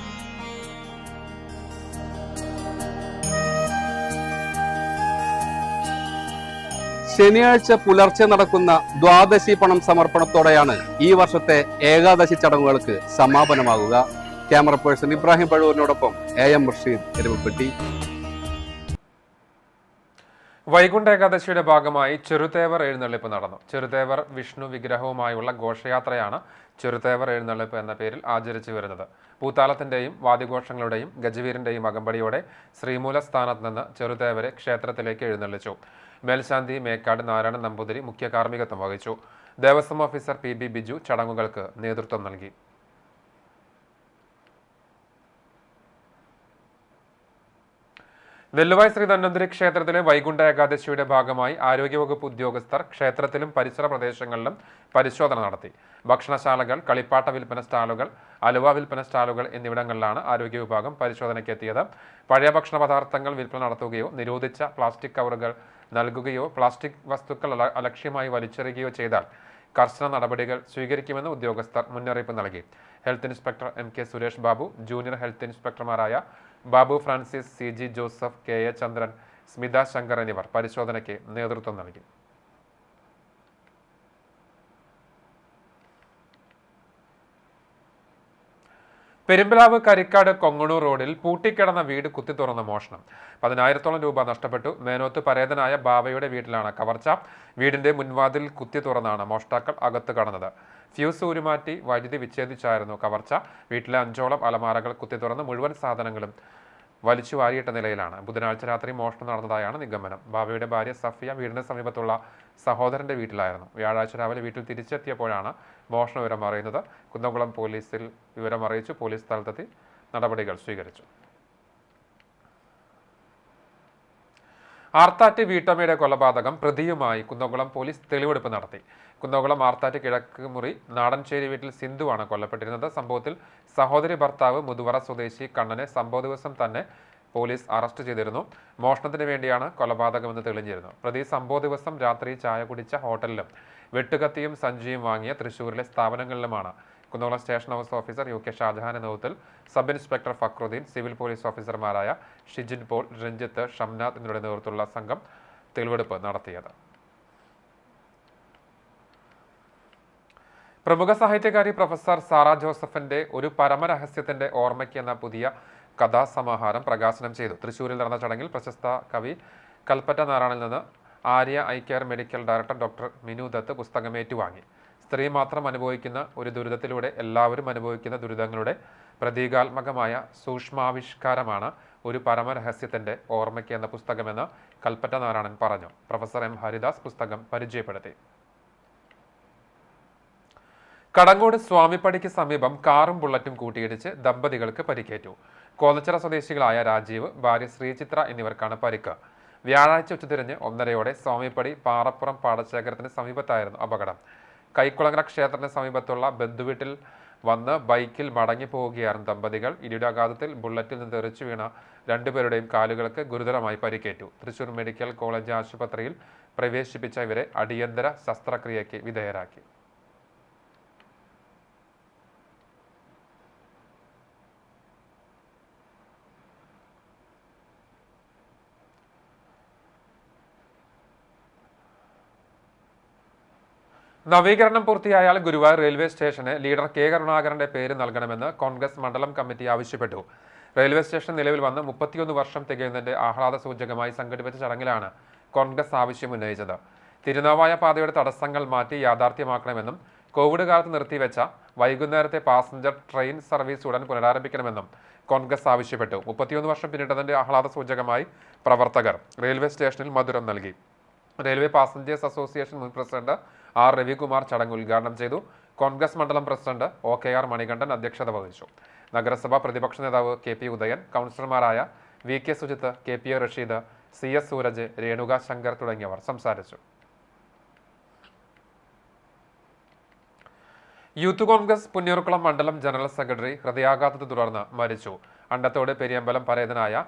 ശനിയാഴ്ച പുലർച്ചെ നടക്കുന്ന ദ്വാദശി പണം സമർപ്പണത്തോടെയാണ് ഈ വർഷത്തെ ഏകാദശി ചടങ്ങുകൾക്ക് സമാപനമാകുക. ക്യാമറ പേഴ്സൺ ഇബ്രാഹിം പഴൂരിനോടൊപ്പം AM റഷീദ്, എരുമപ്പെട്ടി. വൈകുണ്ഠ ഏകാദശിയുടെ ഭാഗമായി ചെറുതേവർ എഴുന്നള്ളിപ്പ് നടന്നു. ചെറുതേവർ വിഷ്ണു വിഗ്രഹവുമായുള്ള ഘോഷയാത്രയാണ് ചെറുതേവർ എഴുന്നള്ളിപ്പ് എന്ന പേരിൽ ആചരിച്ചു വരുന്നത്. പൂത്താളത്തിന്റെയും വാദ്യഘോഷങ്ങളുടെയും ഗജവീരന്റെയും അകമ്പടിയോടെ ശ്രീമൂല സ്ഥാനത്ത് നിന്ന് ചെറുതേവരെ ക്ഷേത്രത്തിലേക്ക് എഴുന്നള്ളിച്ചു. മേൽശാന്തി മേക്കാട് നാരായണൻ നമ്പൂതിരി മുഖ്യ കാർമ്മികത്വം വഹിച്ചു. ദേവസ്വം ഓഫീസർ PB ബിജു ചടങ്ങുകൾക്ക് നേതൃത്വം നൽകി. നെല്ലുവായ് ശ്രീ ധന്വന്തരി ക്ഷേത്രത്തിലെ വൈകുണ്ഠ ഏകാദശിയുടെ ഭാഗമായി ആരോഗ്യവകുപ്പ് ഉദ്യോഗസ്ഥർ ക്ഷേത്രത്തിലും പരിസര പ്രദേശങ്ങളിലും പരിശോധന നടത്തി. ഭക്ഷണശാലകൾ, കളിപ്പാട്ട വിൽപ്പന സ്റ്റാളുകൾ, അലുവ വിൽപ്പന സ്റ്റാളുകൾ എന്നിവിടങ്ങളിലാണ് ആരോഗ്യ വിഭാഗം പരിശോധനയ്ക്ക് എത്തിയത്. പഴയ ഭക്ഷണ പദാർത്ഥങ്ങൾ വിൽപ്പന നടത്തുകയോ നിരോധിച്ച പ്ലാസ്റ്റിക് കവറുകൾ നൽകുകയോ പ്ലാസ്റ്റിക് വസ്തുക്കൾ അലക്ഷ്യമായി വലിച്ചെറിയുകയോ ചെയ്താൽ കർശന നടപടികൾ സ്വീകരിക്കുമെന്ന് ഉദ്യോഗസ്ഥർ മുന്നറിയിപ്പ് നൽകി. Health inspector MK Suresh Babu, junior health ഇൻസ്പെക്ടർമാരായ Babu Francis, CG Joseph, KA Chandran, Smitha Shankar എന്നിവർ പരിശോധനയ്ക്ക് നേതൃത്വം നൽകി. പെരുമ്പലാവ് കരിക്കാട് കൊങ്ങണൂർ റോഡിൽ പൂട്ടിക്കിടന്ന വീട് കുത്തി തുറന്ന മോഷണം. 10,000-ഓളം രൂപ നഷ്ടപ്പെട്ടു. മേനോത്ത് പരേതനായ ബാവയുടെ വീട്ടിലാണ് കവർച്ച. വീടിന്റെ മുൻവാതിൽ കുത്തി തുറന്നാണ് മോഷ്ടാക്കൾ അകത്ത് കടന്നത്. ഫ്യൂസ് ഊരുമാറ്റി വൈദ്യുതി വിച്ഛേദിച്ചായിരുന്നു കവർച്ച. വീട്ടിലെ 5ഓളം അലമാരകൾ കുത്തി തുറന്ന് മുഴുവൻ സാധനങ്ങളും വലിച്ചു വാരിയിട്ട നിലയിലാണ്. ബുധനാഴ്ച രാത്രി മോഷണം നടന്നതായാണ് നിഗമനം. ബാവയുടെ ഭാര്യ സഫിയ വീടിന് സമീപത്തുള്ള സഹോദരന്റെ വീട്ടിലായിരുന്നു. വ്യാഴാഴ്ച രാവിലെ വീട്ടിൽ തിരിച്ചെത്തിയപ്പോഴാണ് മോഷണ വിവരം അറിയുന്നത്. കുന്നംകുളം പോലീസിൽ വിവരം അറിയിച്ചു. പോലീസ് സ്ഥലത്തെത്തി നടപടികൾ സ്വീകരിച്ചു. ആർത്താറ്റ് വീട്ടമ്മയുടെ കൊലപാതകം പ്രതിയുമായി കുന്നംകുളം പോലീസ് തെളിവെടുപ്പ് നടത്തി. കുന്നംകുളം ആർത്താറ്റ് കിഴക്ക് മുറി നാടൻചേരി വീട്ടിൽ സിന്ധുവാണ് കൊല്ലപ്പെട്ടിരുന്നത്. സംഭവത്തിൽ സഹോദരി ഭർത്താവ് മുതുവറ സ്വദേശി കണ്ണനെ സംഭവ ദിവസം തന്നെ പോലീസ് അറസ്റ്റ് ചെയ്തിരുന്നു. മോഷണത്തിന് വേണ്ടിയാണ് കൊലപാതകമെന്ന് തെളിഞ്ഞിരുന്നു. പ്രതി സംഭവ ദിവസം രാത്രി ചായ കുടിച്ച ഹോട്ടലിലും വെട്ടുകത്തിയും സഞ്ചിയും വാങ്ങിയ തൃശൂരിലെ സ്ഥാപനങ്ങളിലുമാണ്. Kunnamkulam station house officer UK ഷാജഹാന്റെ നേതൃത്വത്തിൽ sub inspector Fakhruddin, civil police ഓഫീസർമാരായ ഷിജിൻ പോൾ, രഞ്ജിത്ത്, ഷംനാഥ് എന്നിവരുടെ നേതൃത്വത്തിലുള്ള സംഘം തെളിവെടുപ്പ് നടത്തിയത്. പ്രമുഖ സാഹിത്യകാരി പ്രൊഫസർ സാറ ജോസഫിന്റെ ഒരു പരമരഹസ്യത്തിന്റെ ഓർമ്മയ്ക്ക് എന്ന പുതിയ കഥാസമാഹാരം പ്രകാശനം ചെയ്തു. തൃശൂരിൽ നടന്ന ചടങ്ങിൽ പ്രശസ്ത കവി കൽപ്പറ്റ നാരായണിൽ നിന്ന് Arya eye care medical director doctor Minu Dutt പുസ്തകം ഏറ്റുവാങ്ങി. സ്ത്രീ മാത്രം അനുഭവിക്കുന്ന ഒരു ദുരിതത്തിലൂടെ എല്ലാവരും അനുഭവിക്കുന്ന ദുരിതങ്ങളുടെ പ്രതീകാത്മകമായ സൂക്ഷ്മാവിഷ്കാരമാണ് ഒരു പരമരഹസ്യത്തിന്റെ ഓർമ്മയ്ക്ക് എന്ന പുസ്തകമെന്ന് കൽപ്പറ്റ നാരായണൻ പറഞ്ഞു. പ്രൊഫസർ എം ഹരിദാസ് പുസ്തകം പരിചയപ്പെടുത്തി. കടങ്ങോട് സ്വാമിപ്പടിക്ക് സമീപം കാറും ബുള്ളറ്റും കൂട്ടിയിടിച്ച് ദമ്പതികൾക്ക് പരിക്കേറ്റു. കോന്നച്ചിറ സ്വദേശികളായ രാജീവ്, ഭാര്യ ശ്രീചിത്ര എന്നിവർക്കാണ് പരിക്ക്. വ്യാഴാഴ്ച ഉച്ചതിരിഞ്ഞ് 1:30 സ്വാമിപ്പടി പാറപ്പുറം പാടശേഖരത്തിന് സമീപത്തായിരുന്നു അപകടം. കൈക്കുളങ്ങര ക്ഷേത്രത്തിന് സമീപത്തുള്ള ബന്ധുവീട്ടിൽ വന്ന് ബൈക്കിൽ മടങ്ങി പോവുകയായിരുന്നു ദമ്പതികൾ. ഇടിയുടെ ആഘാതത്തിൽ ബുള്ളറ്റിൽ നിന്ന് തെറിച്ചു വീണ രണ്ടുപേരുടെയും കാലുകൾക്ക് ഗുരുതരമായി പരിക്കേറ്റു. തൃശൂർ മെഡിക്കൽ കോളേജ് ആശുപത്രിയിൽ പ്രവേശിപ്പിച്ച ഇവരെ അടിയന്തര ശസ്ത്രക്രിയയ്ക്ക് വിധേയരാക്കി. നവീകരണം പൂർത്തിയായാൽ ഗുരുവായൂർ റെയിൽവേ സ്റ്റേഷന് ലീഡർ കെ കരുണാകരന്റെ പേര് നൽകണമെന്ന് കോൺഗ്രസ് മണ്ഡലം കമ്മിറ്റി ആവശ്യപ്പെട്ടു. റെയിൽവേ സ്റ്റേഷൻ നിലവിൽ വന്ന് 31 വർഷം തികയുന്നതിന്റെ ആഹ്ലാദ സൂചകമായി സംഘടിപ്പിച്ച ചടങ്ങിലാണ് കോൺഗ്രസ് ആവശ്യം ഉന്നയിച്ചത്. തിരുനാവായ പാതയുടെ തടസ്സങ്ങൾ മാറ്റി യാഥാർത്ഥ്യമാക്കണമെന്നും കോവിഡ് കാലത്ത് നിർത്തിവെച്ച വൈകുന്നേരത്തെ പാസഞ്ചർ ട്രെയിൻ സർവീസ് ഉടൻ പുനരാരംഭിക്കണമെന്നും കോൺഗ്രസ് ആവശ്യപ്പെട്ടു. 31 വർഷം പിന്നിട്ടതിന്റെ ആഹ്ലാദ സൂചകമായി പ്രവർത്തകർ റെയിൽവേ സ്റ്റേഷനിൽ മധുരം നൽകി. റെയിൽവേ പാസഞ്ചേഴ്സ് അസോസിയേഷൻ മുൻ പ്രസിഡന്റ് ആർ രവികുമാർ ചടങ്ങ് ഉദ്ഘാടനം ചെയ്തു. കോൺഗ്രസ് മണ്ഡലം പ്രസിഡന്റ് OKR മണികണ്ഠൻ അധ്യക്ഷത വഹിച്ചു. നഗരസഭാ പ്രതിപക്ഷ നേതാവ് KP ഉദയൻ, കൗൺസിലർമാരായ VK Sujith, KP Rasheed, CS Sooraj, Renuka Shankar തുടങ്ങിയവർ സംസാരിച്ചു. യൂത്ത് കോൺഗ്രസ് പുന്നയൂർക്കുളം മണ്ഡലം ജനറൽ സെക്രട്ടറി ഹൃദയാഘാതത്തെ തുടർന്ന് മരിച്ചു. അണ്ടത്തോട് പെരിയമ്പലം പരേതനായ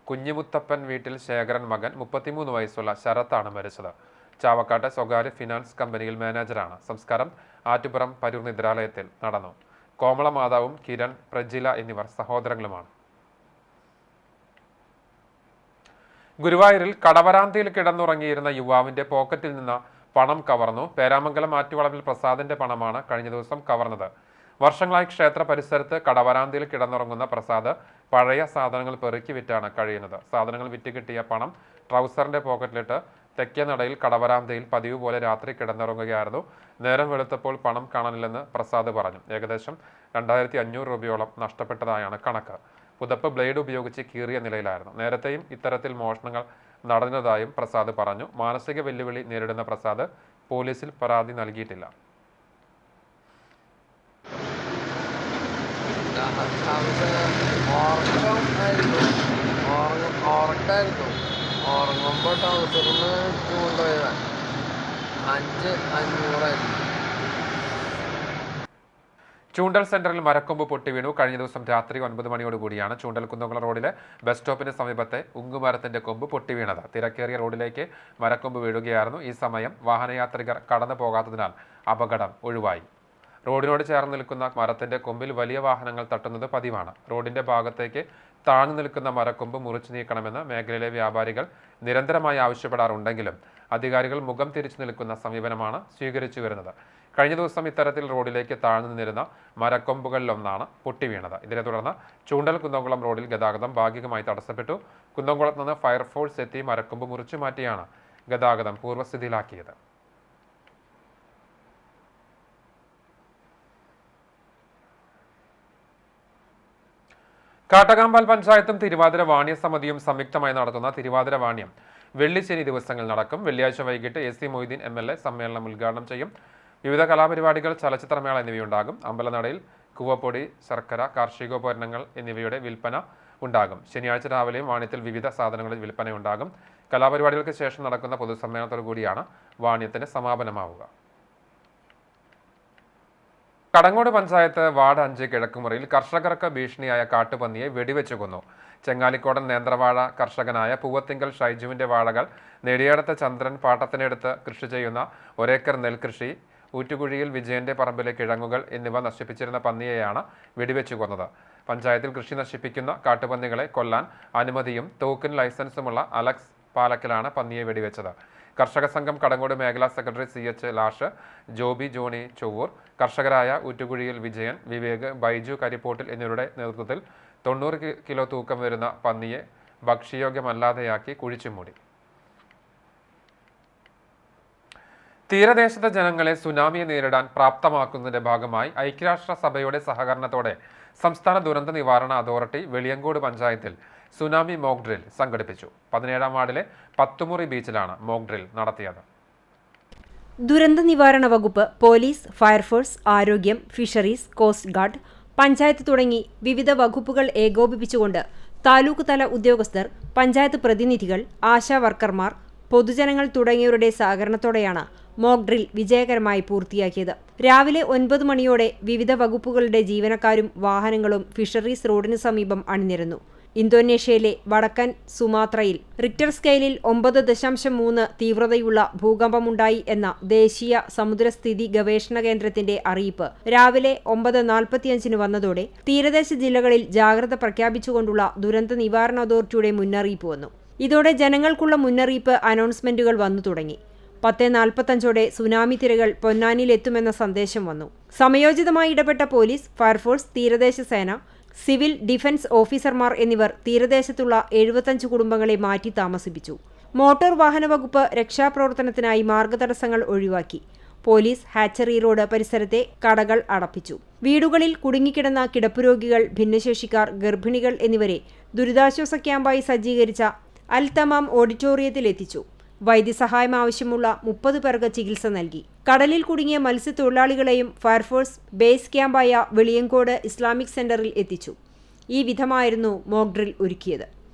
കുഞ്ഞിമുത്തപ്പൻ വീട്ടിൽ ശേഖരൻ മകൻ 33 വയസ്സുള്ള ശരത്താണ് മരിച്ചത്. ചാവക്കാട്ടെ സ്വകാര്യ ഫിനാൻസ് കമ്പനിയിൽ മാനേജറാണ്. സംസ്കാരം ആറ്റുപുറം പരൂർ നിദ്രാലയത്തിൽ നടന്നു. കോമള മാതാവും കിരൺ, പ്രജില എന്നിവർ സഹോദരങ്ങളുമാണ്. ഗുരുവായൂരിൽ കടവരാന്തിയിൽ കിടന്നുറങ്ങിയിരുന്ന യുവാവിന്റെ പോക്കറ്റിൽ നിന്ന് പണം കവർന്നു. പേരാമംഗലം ആറ്റുവളവിൽ പ്രസാദിന്റെ പണമാണ് കഴിഞ്ഞ ദിവസം കവർന്നത്. വർഷങ്ങളായി ക്ഷേത്ര പരിസരത്ത് കടവരാന്തിയിൽ കിടന്നുറങ്ങുന്ന പ്രസാദ് പഴയ സാധനങ്ങൾ പെറുക്കി വിറ്റാണ് കഴിയുന്നത്. സാധനങ്ങൾ വിറ്റ് കിട്ടിയ പണം ട്രൗസറിന്റെ പോക്കറ്റിലിട്ട് തെക്കേ നടയിൽ കടവരാന്തയിൽ പതിവ് പോലെ രാത്രി കിടന്നുറങ്ങുകയായിരുന്നു. നേരം വെളുത്തപ്പോൾ പണം കാണാനില്ലെന്ന് പ്രസാദ് പറഞ്ഞു. ഏകദേശം 2500 രൂപയോളം നഷ്ടപ്പെട്ടതായാണ് കണക്ക്. പുതപ്പ് ബ്ലേഡ് ഉപയോഗിച്ച് കീറിയ നിലയിലായിരുന്നു. നേരത്തെയും ഇത്തരത്തിൽ മോഷണങ്ങൾ നടന്നതായും പ്രസാദ് പറഞ്ഞു. മാനസിക വെല്ലുവിളി നേരിടുന്ന പ്രസാദ് പോലീസിൽ പരാതി നൽകിയിട്ടില്ല. ഉറങ്ങുമ്പോൾ ടൗസറിന് ചൂണ്ടുപോയതാണ് 5,500. ചൂണ്ടൽ സെന്ററിൽ മരക്കൊമ്പ് പൊട്ടി വീണു. കഴിഞ്ഞ ദിവസം രാത്രി 9 മണിയോടുകൂടിയാണ് ചൂണ്ടൽ കുന്നംകുളം റോഡിലെ ബസ് സ്റ്റോപ്പിന് സമീപത്തെ ഉങ്ങുമരത്തിന്റെ കൊമ്പ് പൊട്ടി വീണത്. തിരക്കേറിയ റോഡിലേക്ക് മരക്കൊമ്പ് വീഴുകയായിരുന്നു. ഈ സമയം വാഹനയാത്രികർ കടന്നു പോകാത്തതിനാൽ അപകടം ഒഴിവായി. റോഡിനോട് ചേർന്ന് നിൽക്കുന്ന മരത്തിന്റെ കൊമ്പിൽ വലിയ വാഹനങ്ങൾ തട്ടുന്നത് പതിവാണ്. റോഡിന്റെ ഭാഗത്തേക്ക് താഴ്ന്നു നിൽക്കുന്ന മരക്കൊമ്പ് മുറിച്ചു നീക്കണമെന്ന് മേഖലയിലെ വ്യാപാരികൾ നിരന്തരമായി ആവശ്യപ്പെടാറുണ്ടെങ്കിലും അധികാരികൾ മുഖം തിരിച്ചു നിൽക്കുന്ന സമീപനമാണ് സ്വീകരിച്ചു വരുന്നത്. കഴിഞ്ഞ ദിവസം ഇത്തരത്തിൽ റോഡിലേക്ക് താഴ്ന്നു നിന്നിരുന്ന മരക്കൊമ്പുകളിലൊന്നാണ് പൊട്ടി വീണത്. ഇതിനെ തുടർന്ന് ചൂണ്ടൽ കുന്നംകുളം റോഡിൽ ഗതാഗതം ഭാഗികമായി തടസ്സപ്പെട്ടു. കുന്നംകുളത്ത് നിന്ന് ഫയർഫോഴ്സ് എത്തി മരക്കൊമ്പ് മുറിച്ചു മാറ്റിയാണ് ഗതാഗതം പൂർവ്വസ്ഥിതിയിലാക്കിയത്. കാട്ടകാമ്പാൽ പഞ്ചായത്തും തിരുവാതിര വാണ്യ സമിതിയും സംയുക്തമായി നടത്തുന്ന തിരുവാതിര വാണ്യം വെള്ളിശനി ദിവസങ്ങൾ നടക്കും. വെള്ളിയാഴ്ച വൈകിട്ട് AC മൊയ്തീൻ MLA സമ്മേളനം ഉദ്ഘാടനം ചെയ്യും. വിവിധ കലാപരിപാടികൾ, ചലച്ചിത്രമേള എന്നിവയുണ്ടാകും. അമ്പലനടയിൽ കൂവപ്പൊടി, ശർക്കര, കാർഷികോപകരണങ്ങൾ എന്നിവയുടെ വിൽപ്പന ഉണ്ടാകും. ശനിയാഴ്ച രാവിലെയും വാണ്യത്തിൽ വിവിധ സാധനങ്ങളിൽ വിൽപ്പനയുണ്ടാകും. കലാപരിപാടികൾക്ക് ശേഷം നടക്കുന്ന പൊതുസമ്മേളനത്തോടു കൂടിയാണ് വാണ്യത്തിന് സമാപനമാവുക. കടങ്ങോട് പഞ്ചായത്ത് വാർഡ് 5 കിഴക്കുമുറിയിൽ കർഷകർക്ക് ഭീഷണിയായ കാട്ടുപന്നിയെ വെടിവെച്ചു കൊന്നു. ചെങ്ങാലിക്കോടൻ നേന്ത്രവാഴ കർഷകനായ പൂവത്തിങ്കൽ ഷൈജുവിന്റെ വാഴകൾ നെടിയടത്ത ചന്ദ്രൻ പാട്ടത്തിനെടുത്ത് കൃഷി ചെയ്യുന്ന 1 ഏക്കർ നെൽകൃഷി, ഊറ്റുകുഴിയിൽ വിജയന്റെ പറമ്പിലെ കിഴങ്ങുകൾ എന്നിവ നശിപ്പിച്ചിരുന്ന പന്നിയെയാണ് വെടിവെച്ചു കൊന്നത്. പഞ്ചായത്തിൽ കൃഷി നശിപ്പിക്കുന്ന കാട്ടുപന്നികളെ കൊല്ലാൻ അനുമതിയും ടോക്കൺ ലൈസൻസുമുള്ള അലക്സ് പാലക്കലാണ് പന്നിയെ വെടിവെച്ചത്. കർഷക സംഘം കടങ്ങോട് മേഖലാ സെക്രട്ടറി CH ലാഷ്, ജോബി ജോണി ചൊവ്വൂർ, കർഷകരായ ഊറ്റുകുഴിയിൽ വിജയൻ, വിവേക്, ബൈജു കരിപ്പോട്ടിൽ എന്നിവരുടെ നേതൃത്വത്തിൽ 90 കിലോ തൂക്കം വരുന്ന പന്നിയെ ഭക്ഷ്യയോഗ്യമല്ലാതെയാക്കി കുഴിച്ചുമൂടി. തീരദേശത്തെ ജനങ്ങളെ സുനാമിയെ നേരിടാൻ പ്രാപ്തമാക്കുന്നതിന്റെ ഭാഗമായി ഐക്യരാഷ്ട്രസഭയുടെ സഹകരണത്തോടെ സംസ്ഥാന ദുരന്ത നിവാരണ അതോറിറ്റി വെളിയങ്കോട് പഞ്ചായത്തിൽ സുനാമി മോക്ക് ഡ്രിൽ സംഘടിപ്പിച്ചു. 17-ാം വാർഡിലെ പത്തുമുറി ബീച്ചിലാണ് മോക്ക് ഡ്രിൽ നടത്തിയത്. ദുരന്ത നിവാരണ വകുപ്പ്, പോലീസ്, ഫയർഫോഴ്സ്, ആരോഗ്യം, ഫിഷറീസ്, കോസ്റ്റ് ഗാർഡ്, പഞ്ചായത്ത് തുടങ്ങി വിവിധ വകുപ്പുകൾ ഏകോപിപ്പിച്ചുകൊണ്ട് താലൂക്ക് തല ഉദ്യോഗസ്ഥർ, പഞ്ചായത്ത് പ്രതിനിധികൾ, ആശാ വർക്കർമാർ, പൊതുജനങ്ങൾ തുടങ്ങിയവരുടെ സഹകരണത്തോടെയാണ് മോക്ക് ഡ്രിൽ വിജയകരമായി പൂർത്തിയാക്കിയത്. രാവിലെ 9 മണിയോടെ വിവിധ വകുപ്പുകളുടെ ജീവനക്കാരും വാഹനങ്ങളും ഫിഷറീസ് റോഡിന് സമീപം അണിനിരന്നു. ഇന്തോനേഷ്യയിലെ വടക്കൻ സുമാത്രയിൽ റിക്ടർ സ്കെയിലിൽ 9.3 തീവ്രതയുള്ള ഭൂകമ്പമുണ്ടായി എന്ന ദേശീയ സമുദ്രസ്ഥിതി ഗവേഷണ കേന്ദ്രത്തിന്റെ അറിയിപ്പ് രാവിലെ 9:45 വന്നതോടെ തീരദേശ ജില്ലകളിൽ ജാഗ്രത പ്രഖ്യാപിച്ചുകൊണ്ടുള്ള ദുരന്ത നിവാരണ അതോറിറ്റിയുടെ മുന്നറിയിപ്പ് വന്നു. ഇതോടെ ജനങ്ങൾക്കുള്ള മുന്നറിയിപ്പ് അനൗൺസ്മെന്റുകൾ വന്നു തുടങ്ങി. 10:45 സുനാമി തിരകൾ പൊന്നാനിയിലെത്തുമെന്ന സന്ദേശം വന്നു. സമയോചിതമായി ഇടപെട്ട പോലീസ്, ഫയർഫോഴ്സ്, തീരദേശ സേന, സിവിൽ ഡിഫൻസ് ഓഫീസർമാർ എന്നിവർ തീരദേശത്തുള്ള 75 കുടുംബങ്ങളെ മാറ്റി താമസിപ്പിച്ചു. മോട്ടോർ വാഹന വകുപ്പ് രക്ഷാപ്രവർത്തനത്തിനായി മാർഗതടസ്സങ്ങൾ ഒഴിവാക്കി. പോലീസ് ഹാച്ചറി റോഡ് പരിസരത്തെ കടകൾ അടപ്പിച്ചു. വീടുകളിൽ കുടുങ്ങിക്കിടന്ന കിടപ്പുരോഗികൾ, ഭിന്നശേഷിക്കാർ, ഗർഭിണികൾ എന്നിവരെ ദുരിതാശ്വാസ ക്യാമ്പായി സജ്ജീകരിച്ച അൽ തമാം ഓഡിറ്റോറിയത്തിൽ എത്തിച്ചു. വൈദ്യസഹായം ആവശ്യമുള്ള 30 പേർക്ക് ചികിത്സ നൽകി. കടലിൽ കുടുങ്ങിയ മത്സ്യത്തൊഴിലാളികളെയും ഫയർഫോഴ്സ് ബേസ് ക്യാമ്പായ വെളിയങ്കോട് ഇസ്ലാമിക് സെന്ററിൽ എത്തിച്ചു. ഈ വിധമായിരുന്നു മോക്ക് ഡ്രിൽ ഒരുക്കിയത്.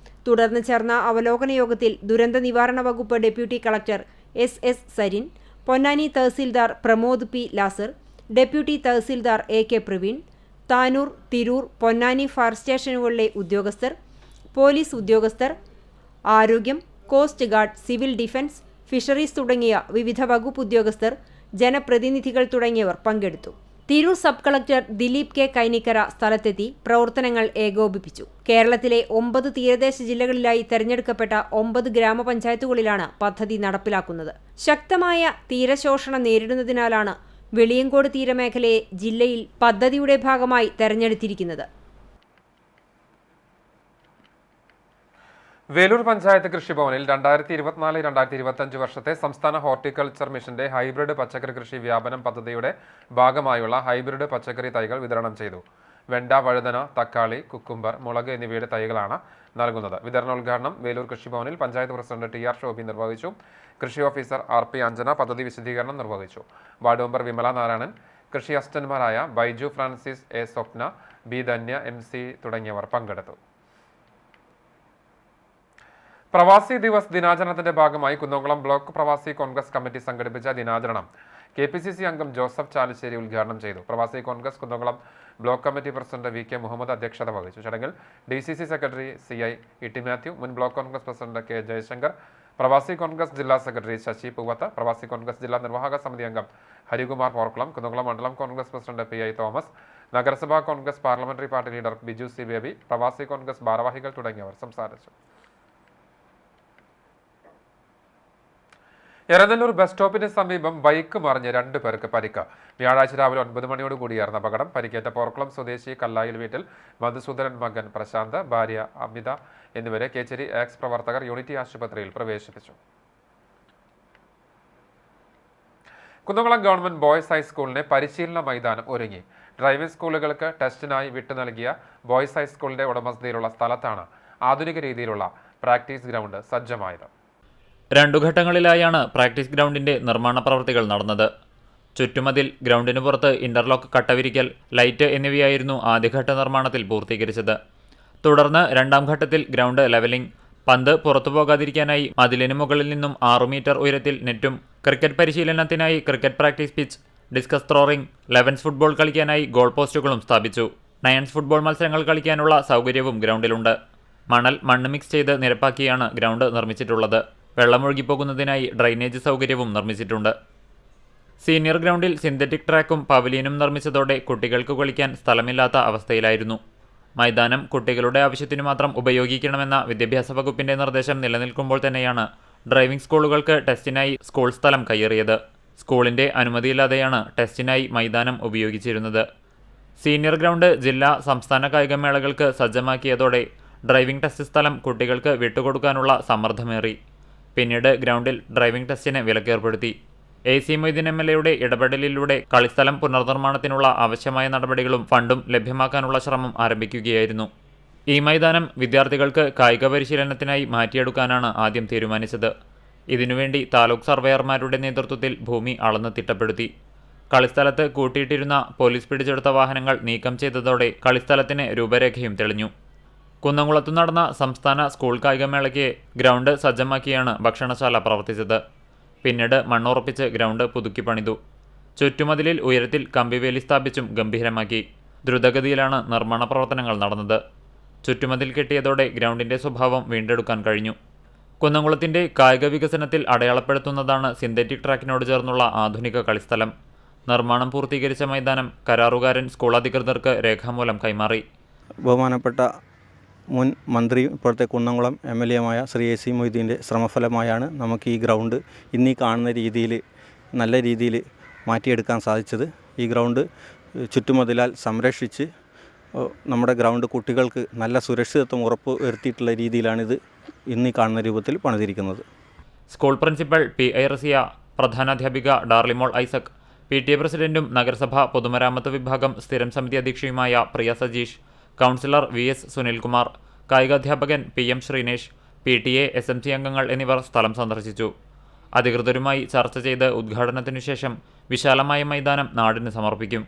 തുടർന്ന് ചേർന്ന അവലോകന യോഗത്തിൽ ദുരന്ത നിവാരണ വകുപ്പ് deputy collector SS Sarin, Ponnani tahsildar Pramod P Lazar, deputy tahsildar AK Praveen, Tanur, Tirur, Ponnani fire സ്റ്റേഷനുകളിലെ ഉദ്യോഗസ്ഥർ, പോലീസ് ഉദ്യോഗസ്ഥർ, ആരോഗ്യം, coast guard, civil defence, fisheries തുടങ്ങിയ വിവിധ വകുപ്പ് ഉദ്യോഗസ്ഥർ, ജനപ്രതിനിധികൾ തുടങ്ങിയവർ പങ്കെടുത്തു. Tirur sub collector Dileep K Kainikkara സ്ഥലത്തെത്തി പ്രവർത്തനങ്ങൾ ഏകോപിപ്പിച്ചു. കേരളത്തിലെ 9 തീരദേശ ജില്ലകളിലായി തെരഞ്ഞെടുക്കപ്പെട്ട 9 ഗ്രാമപഞ്ചായത്തുകളിലാണ് പദ്ധതി നടപ്പിലാക്കുന്നത്. ശക്തമായ തീരശോഷണം നേരിടുന്നതിനാലാണ് വെളിയങ്കോട് തീരമേഖലയെ ജില്ലയിൽ പദ്ധതിയുടെ ഭാഗമായി തെരഞ്ഞെടുത്തിരിക്കുന്നത്. വേലൂർ പഞ്ചായത്ത് കൃഷിഭവനിൽ 2024-2025 വർഷത്തെ സംസ്ഥാന ഹോർട്ടിക്കൾച്ചർ മിഷന്റെ ഹൈബ്രിഡ് പച്ചക്കറി കൃഷി വ്യാപനം പദ്ധതിയുടെ ഭാഗമായുള്ള ഹൈബ്രിഡ് പച്ചക്കറി തൈകൾ വിതരണം ചെയ്തു. വെണ്ട, വഴുതന, തക്കാളി, കുക്കുംബർ, മുളക് എന്നിവയുടെ തൈകളാണ് നൽകുന്നത്. വിതരണോദ്ഘാടനം വേലൂർ കൃഷിഭവനിൽ പഞ്ചായത്ത് പ്രസിഡന്റ് TR ശോഭി നിർവഹിച്ചു. കൃഷി ഓഫീസർ RP അഞ്ജന പദ്ധതി വിശദീകരണം നിർവഹിച്ചു. വാർഡ് മെമ്പർ വിമല നാരായണൻ, കൃഷി അസിസ്റ്റന്റുമാരായ Baiju Francis, A Swapna, B Dhanya, MC തുടങ്ങിയവർ പങ്കെടുത്തു. പ്രവാസി ദിവസ് ദിനാചരണത്തിന്റെ ഭാഗമായി കുന്നംകുളം ബ്ലോക്ക് പ്രവാസി കോൺഗ്രസ് കമ്മിറ്റി സംഘടിപ്പിച്ച ദിനാചരണം KPCC അംഗം ജോസഫ് ചാലിശ്ശേരി ഉദ്ഘാടനം ചെയ്തു. പ്രവാസി Congress Kunnamkulam block committee president VK Muhammad അധ്യക്ഷത വഹിച്ചു. ചടങ്ങിൽ DCC secretary CI ET Mathew, മുൻ block Congress president K Jayashankar, പ്രവാസി കോൺഗ്രസ് ജില്ലാ സെക്രട്ടറി ശശി പൂവത്ത്, പ്രവാസി കോൺഗ്രസ് ജില്ലാ നിർവാഹക സമിതി അംഗം ഹരികുമാർ പോർക്കുളം, കുന്നംകുളം മണ്ഡലം കോൺഗ്രസ് പ്രസിഡന്റ് PI തോമസ്, നഗരസഭാ Congress parliamentary party leader Biju C baby, പ്രവാസി കോൺഗ്രസ് ഭാരവാഹികൾ തുടങ്ങിയവർ സംസാരിച്ചു. എരനല്ലൂർ ബസ് സ്റ്റോപ്പിന് സമീപം ബൈക്ക് മറിഞ്ഞ് 2 പേർക്ക് പരിക്ക്. വ്യാഴാഴ്ച രാവിലെ 9 മണിയോട് കൂടിയായിരുന്നു അപകടം. പരിക്കേറ്റ പോർക്കുളം സ്വദേശി കല്ലായിൽ വീട്ടിൽ മധുസൂദനൻ, മകൻ പ്രശാന്ത്, ഭാര്യ അമിത എന്നിവരെ കേച്ചേരി എക്സ് പ്രവർത്തകർ യൂണിറ്റി ആശുപത്രിയിൽ പ്രവേശിപ്പിച്ചു. കുന്നംകുളം ഗവൺമെന്റ് ബോയ്സ് ഹൈസ്കൂളിന് പരിശീലന മൈതാനം ഒരുങ്ങി. ഡ്രൈവിംഗ് സ്കൂളുകൾക്ക് ടെസ്റ്റിനായി വിട്ടു നൽകിയ ബോയ്സ് ഹൈസ്കൂളിന്റെ ഉടമസ്ഥതയിലുള്ള സ്ഥലത്താണ് ആധുനിക രീതിയിലുള്ള പ്രാക്ടീസ് ഗ്രൗണ്ട് സജ്ജമായത്. 2 ഘട്ടങ്ങളിലായാണ് പ്രാക്ടീസ് ഗ്രൗണ്ടിന്റെ നിർമ്മാണ പ്രവൃത്തികൾ നടന്നത്. ചുറ്റുമതിൽ, ഗ്രൗണ്ടിന് പുറത്ത് ഇന്റർലോക്ക് കട്ടവിരിക്കൽ, ലൈറ്റ് എന്നിവയായിരുന്നു ആദ്യഘട്ട നിർമ്മാണത്തിൽ പൂർത്തീകരിച്ചത്. തുടർന്ന് 2ാം ഘട്ടത്തിൽ ഗ്രൗണ്ട് ലെവലിംഗ്, പന്ത് പുറത്തുപോകാതിരിക്കാനായി മതിലിന് മുകളിൽ നിന്നും 6 മീറ്റർ ഉയരത്തിൽ നെറ്റും, ക്രിക്കറ്റ് പരിശീലനത്തിനായി cricket practice pitch, discus throwing, elevens football കളിക്കാനായി ഗോൾ പോസ്റ്റുകളും സ്ഥാപിച്ചു. നയൻസ് ഫുട്ബോൾ മത്സരങ്ങൾ കളിക്കാനുള്ള സൗകര്യവും ഗ്രൗണ്ടിലുണ്ട്. മണ്ണ് മിക്സ് ചെയ്ത് നിരപ്പാക്കിയാണ് ഗ്രൗണ്ട് നിർമ്മിച്ചിട്ടുള്ളത്. വെള്ളമൊഴുകിപ്പോകുന്നതിനായി ഡ്രൈനേജ് സൗകര്യവും നിർമ്മിച്ചിട്ടുണ്ട്. സീനിയർ ഗ്രൗണ്ടിൽ സിന്തറ്റിക് ട്രാക്കും പവലിയനും നിർമ്മിച്ചതോടെ കുട്ടികൾക്ക് കളിക്കാൻ സ്ഥലമില്ലാത്ത അവസ്ഥയിലായിരുന്നു. മൈതാനം കുട്ടികളുടെ ആവശ്യത്തിനു മാത്രം ഉപയോഗിക്കണമെന്ന വിദ്യാഭ്യാസ വകുപ്പിന്റെ നിർദ്ദേശം നിലനിൽക്കുമ്പോൾ തന്നെയാണ് ഡ്രൈവിംഗ് സ്കൂളുകൾക്ക് ടെസ്റ്റിനായി സ്കൂൾ സ്ഥലം കയ്യേറിയത്. സ്കൂളിന്റെ അനുമതിയില്ലാതെയാണ് ടെസ്റ്റിനായി മൈതാനം ഉപയോഗിച്ചിരുന്നത്. സീനിയർ ഗ്രൗണ്ട് ജില്ലാ, സംസ്ഥാന കായികമേളകൾക്ക് സജ്ജമാക്കിയതോടെ ഡ്രൈവിംഗ് ടെസ്റ്റ് സ്ഥലം കുട്ടികൾക്ക് വിട്ടുകൊടുക്കാനുള്ള സമ്മർദ്ദമേറി. പിന്നീട് ഗ്രൗണ്ടിൽ ഡ്രൈവിംഗ് ടെസ്റ്റിന് വിലക്കേർപ്പെടുത്തി. AC മൊയ്തീൻ MLAയുടെ ഇടപെടലിലൂടെ കളിസ്ഥലം പുനർനിർമ്മാണത്തിനുള്ള ആവശ്യമായ നടപടികളും ഫണ്ടും ലഭ്യമാക്കാനുള്ള ശ്രമം ആരംഭിക്കുകയായിരുന്നു. ഈ മൈതാനം വിദ്യാർത്ഥികൾക്ക് കായിക പരിശീലനത്തിനായി മാറ്റിയെടുക്കാനാണ് ആദ്യം തീരുമാനിച്ചത്. ഇതിനുവേണ്ടി താലൂക്ക് സർവേയർമാരുടെ നേതൃത്വത്തിൽ ഭൂമി അളന്ന് തിട്ടപ്പെടുത്തി. കളിസ്ഥലത്ത് കൂട്ടിയിട്ടിരുന്ന പോലീസ് പിടിച്ചെടുത്ത വാഹനങ്ങൾ നീക്കം ചെയ്തതോടെ കളിസ്ഥലത്തിന് രൂപരേഖയും തെളിഞ്ഞു. കുന്നംകുളത്തു നടന്ന സംസ്ഥാന സ്കൂൾ കായികമേളയ്ക്ക് ഗ്രൗണ്ട് സജ്ജമാക്കിയാണ് ഭക്ഷണശാല പ്രവർത്തിച്ചത്. പിന്നീട് മണ്ണുറപ്പിച്ച് ഗ്രൗണ്ട് പുതുക്കി പണിതു. ചുറ്റുമതിലിൽ ഉയരത്തിൽ കമ്പിവേലി സ്ഥാപിച്ചും ഗംഭീരമാക്കി. ദ്രുതഗതിയിലാണ് നിർമ്മാണ പ്രവർത്തനങ്ങൾ നടന്നത്. ചുറ്റുമതിൽ കെട്ടിയതോടെ ഗ്രൗണ്ടിന്റെ സ്വഭാവം വീണ്ടെടുക്കാൻ കഴിഞ്ഞു. കുന്നംകുളത്തിന്റെ കായിക വികസനത്തിൽ അടയാളപ്പെടുത്തുന്നതാണ് സിന്തറ്റിക് ട്രാക്കിനോട് ചേർന്നുള്ള ആധുനിക കളിസ്ഥലം. നിർമ്മാണം പൂർത്തീകരിച്ച മൈതാനം കരാറുകാരൻ സ്കൂൾ അധികൃതർക്ക് രേഖാമൂലം കൈമാറി. ബഹുമാനപ്പെട്ട മുൻ മന്ത്രി ഇപ്പോഴത്തെ കുന്നംകുളം MLAയുമായ ശ്രീ AC മൊയ്തീൻ്റെ ശ്രമഫലമായാണ് നമുക്ക് ഈ ഗ്രൗണ്ട് ഇന്നീ കാണുന്ന രീതിയിൽ നല്ല രീതിയിൽ മാറ്റിയെടുക്കാൻ സാധിച്ചത്. ഈ ഗ്രൗണ്ട് ചുറ്റുമതിലാൽ സംരക്ഷിച്ച് നമ്മുടെ ഗ്രൗണ്ട് കുട്ടികൾക്ക് നല്ല സുരക്ഷിതത്വം ഉറപ്പ് വരുത്തിയിട്ടുള്ള രീതിയിലാണിത് ഇന്നീ കാണുന്ന രൂപത്തിൽ പണിതിരിക്കുന്നത്. സ്കൂൾ പ്രിൻസിപ്പൽ PI റസിയ, പ്രധാനാധ്യാപിക ഡാർലിമോൾ ഐസക്, PTA പ്രസിഡന്റും നഗരസഭ പൊതുമരാമത്ത് വിഭാഗം സ്ഥിരം സമിതി അധ്യക്ഷയുമായ പ്രിയ സജീഷ്, കൗൺസിലർ VS സുനിൽകുമാർ, കായികാധ്യാപകൻ PM ശ്രീനേഷ്, PTA SMC അംഗങ്ങൾ എന്നിവർ സ്ഥലം സന്ദർശിച്ചു. അധികൃതരുമായി ചർച്ച ചെയ്ത് ഉദ്ഘാടനത്തിനു ശേഷം വിശാലമായ മൈതാനം നാടിന് സമർപ്പിക്കും.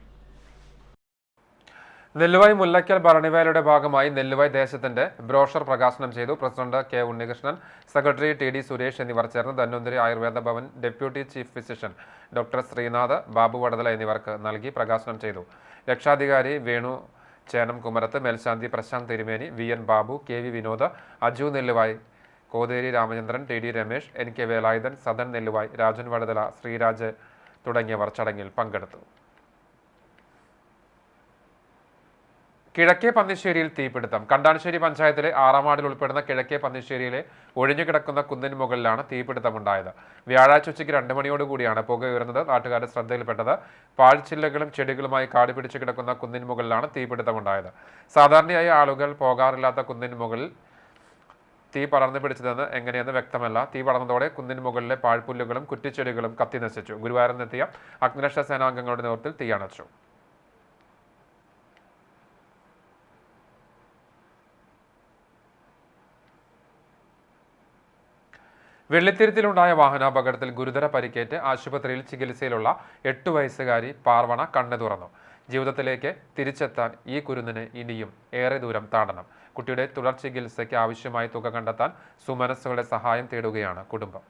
നെല്ലുവായ് മുല്ലയ്ക്കൽ ഭരണിവേലയുടെ ഭാഗമായി നെല്ലുവായ് ദേശത്തിന്റെ ബ്രോഷർ പ്രകാശനം ചെയ്തു. President K Unnikrishnan, secretary TD Suresh എന്നിവർ ചേർന്ന് Dhanvantari Ayurveda Bhavan deputy chief physician doctor Sreenath, Babu Vadathala എന്നിവർക്ക് നൽകി പ്രകാശനം ചെയ്തു. രക്ഷാധികാരി വേണു ചേനം കുമരത്ത്, മേൽശാന്തി പ്രശാന്ത് തിരുമേനി, VN Babu, KV Vinod, Aju Nelluvai, Kotheri Ramachandran, TD Ramesh, NK Velayudhan, Sadan Nelluvai, Rajan Vadathala, Sreeraj തുടങ്ങിയവർ ചടങ്ങിൽ പങ്കെടുത്തു. കിഴക്കേ പന്നിശ്ശേരിയിൽ തീപിടുത്തം. കണ്ടാൺശ്ശേരി പഞ്ചായത്തിലെ 6ാം വാർഡിൽ ഉൾപ്പെടുന്ന കിഴക്കേ പന്നിശ്ശേരിയിലെ ഒഴിഞ്ഞുകിടക്കുന്ന കുന്നിന് മുകളിലാണ് തീപിടുത്തമുണ്ടായത്. വ്യാഴാഴ്ച ഉച്ചയ്ക്ക് 2 മണിയോടുകൂടിയാണ് പുക ഉയർന്നത് നാട്ടുകാരുടെ ശ്രദ്ധയിൽപ്പെട്ടത്. പാഴ്ചില്ലകളും ചെടികളുമായി കാട് പിടിച്ചു കിടക്കുന്ന കുന്നിന് മുകളിലാണ് തീപിടുത്തമുണ്ടായത്. സാധാരണയായി ആളുകൾ പോകാറില്ലാത്ത കുന്നിന് മുകളിൽ തീ പടർന്നു പിടിച്ചതെന്ന് എങ്ങനെയെന്ന് വ്യക്തമല്ല. തീ പടർന്നതോടെ കുന്നിന് മുകളിലെ പാഴ്പുല്ലുകളും കുറ്റിച്ചെടികളും കത്തിനശിച്ചു. ഗുരുവായൂരിൽ നിന്നെത്തിയ അഗ്നിരക്ഷാ സേനാംഗങ്ങളുടെ നേതൃത്വത്തിൽ തീയണച്ചു. വെള്ളിത്തിരുത്തിലുണ്ടായ വാഹനാപകടത്തിൽ ഗുരുതര പരിക്കേറ്റ് ആശുപത്രിയിൽ ചികിത്സയിലുള്ള 8 വയസ്സുകാരി പാർവണ കണ്ണു തുറന്നു. ജീവിതത്തിലേക്ക് തിരിച്ചെത്താൻ ഈ കുരുന്നിന് ഇനിയും ഏറെ ദൂരം താണ്ടണം. കുട്ടിയുടെ തുടർ ചികിത്സയ്ക്ക് ആവശ്യമായ തുക കണ്ടെത്താൻ സുമനസ്സുകളുടെ സഹായം തേടുകയാണ് കുടുംബം.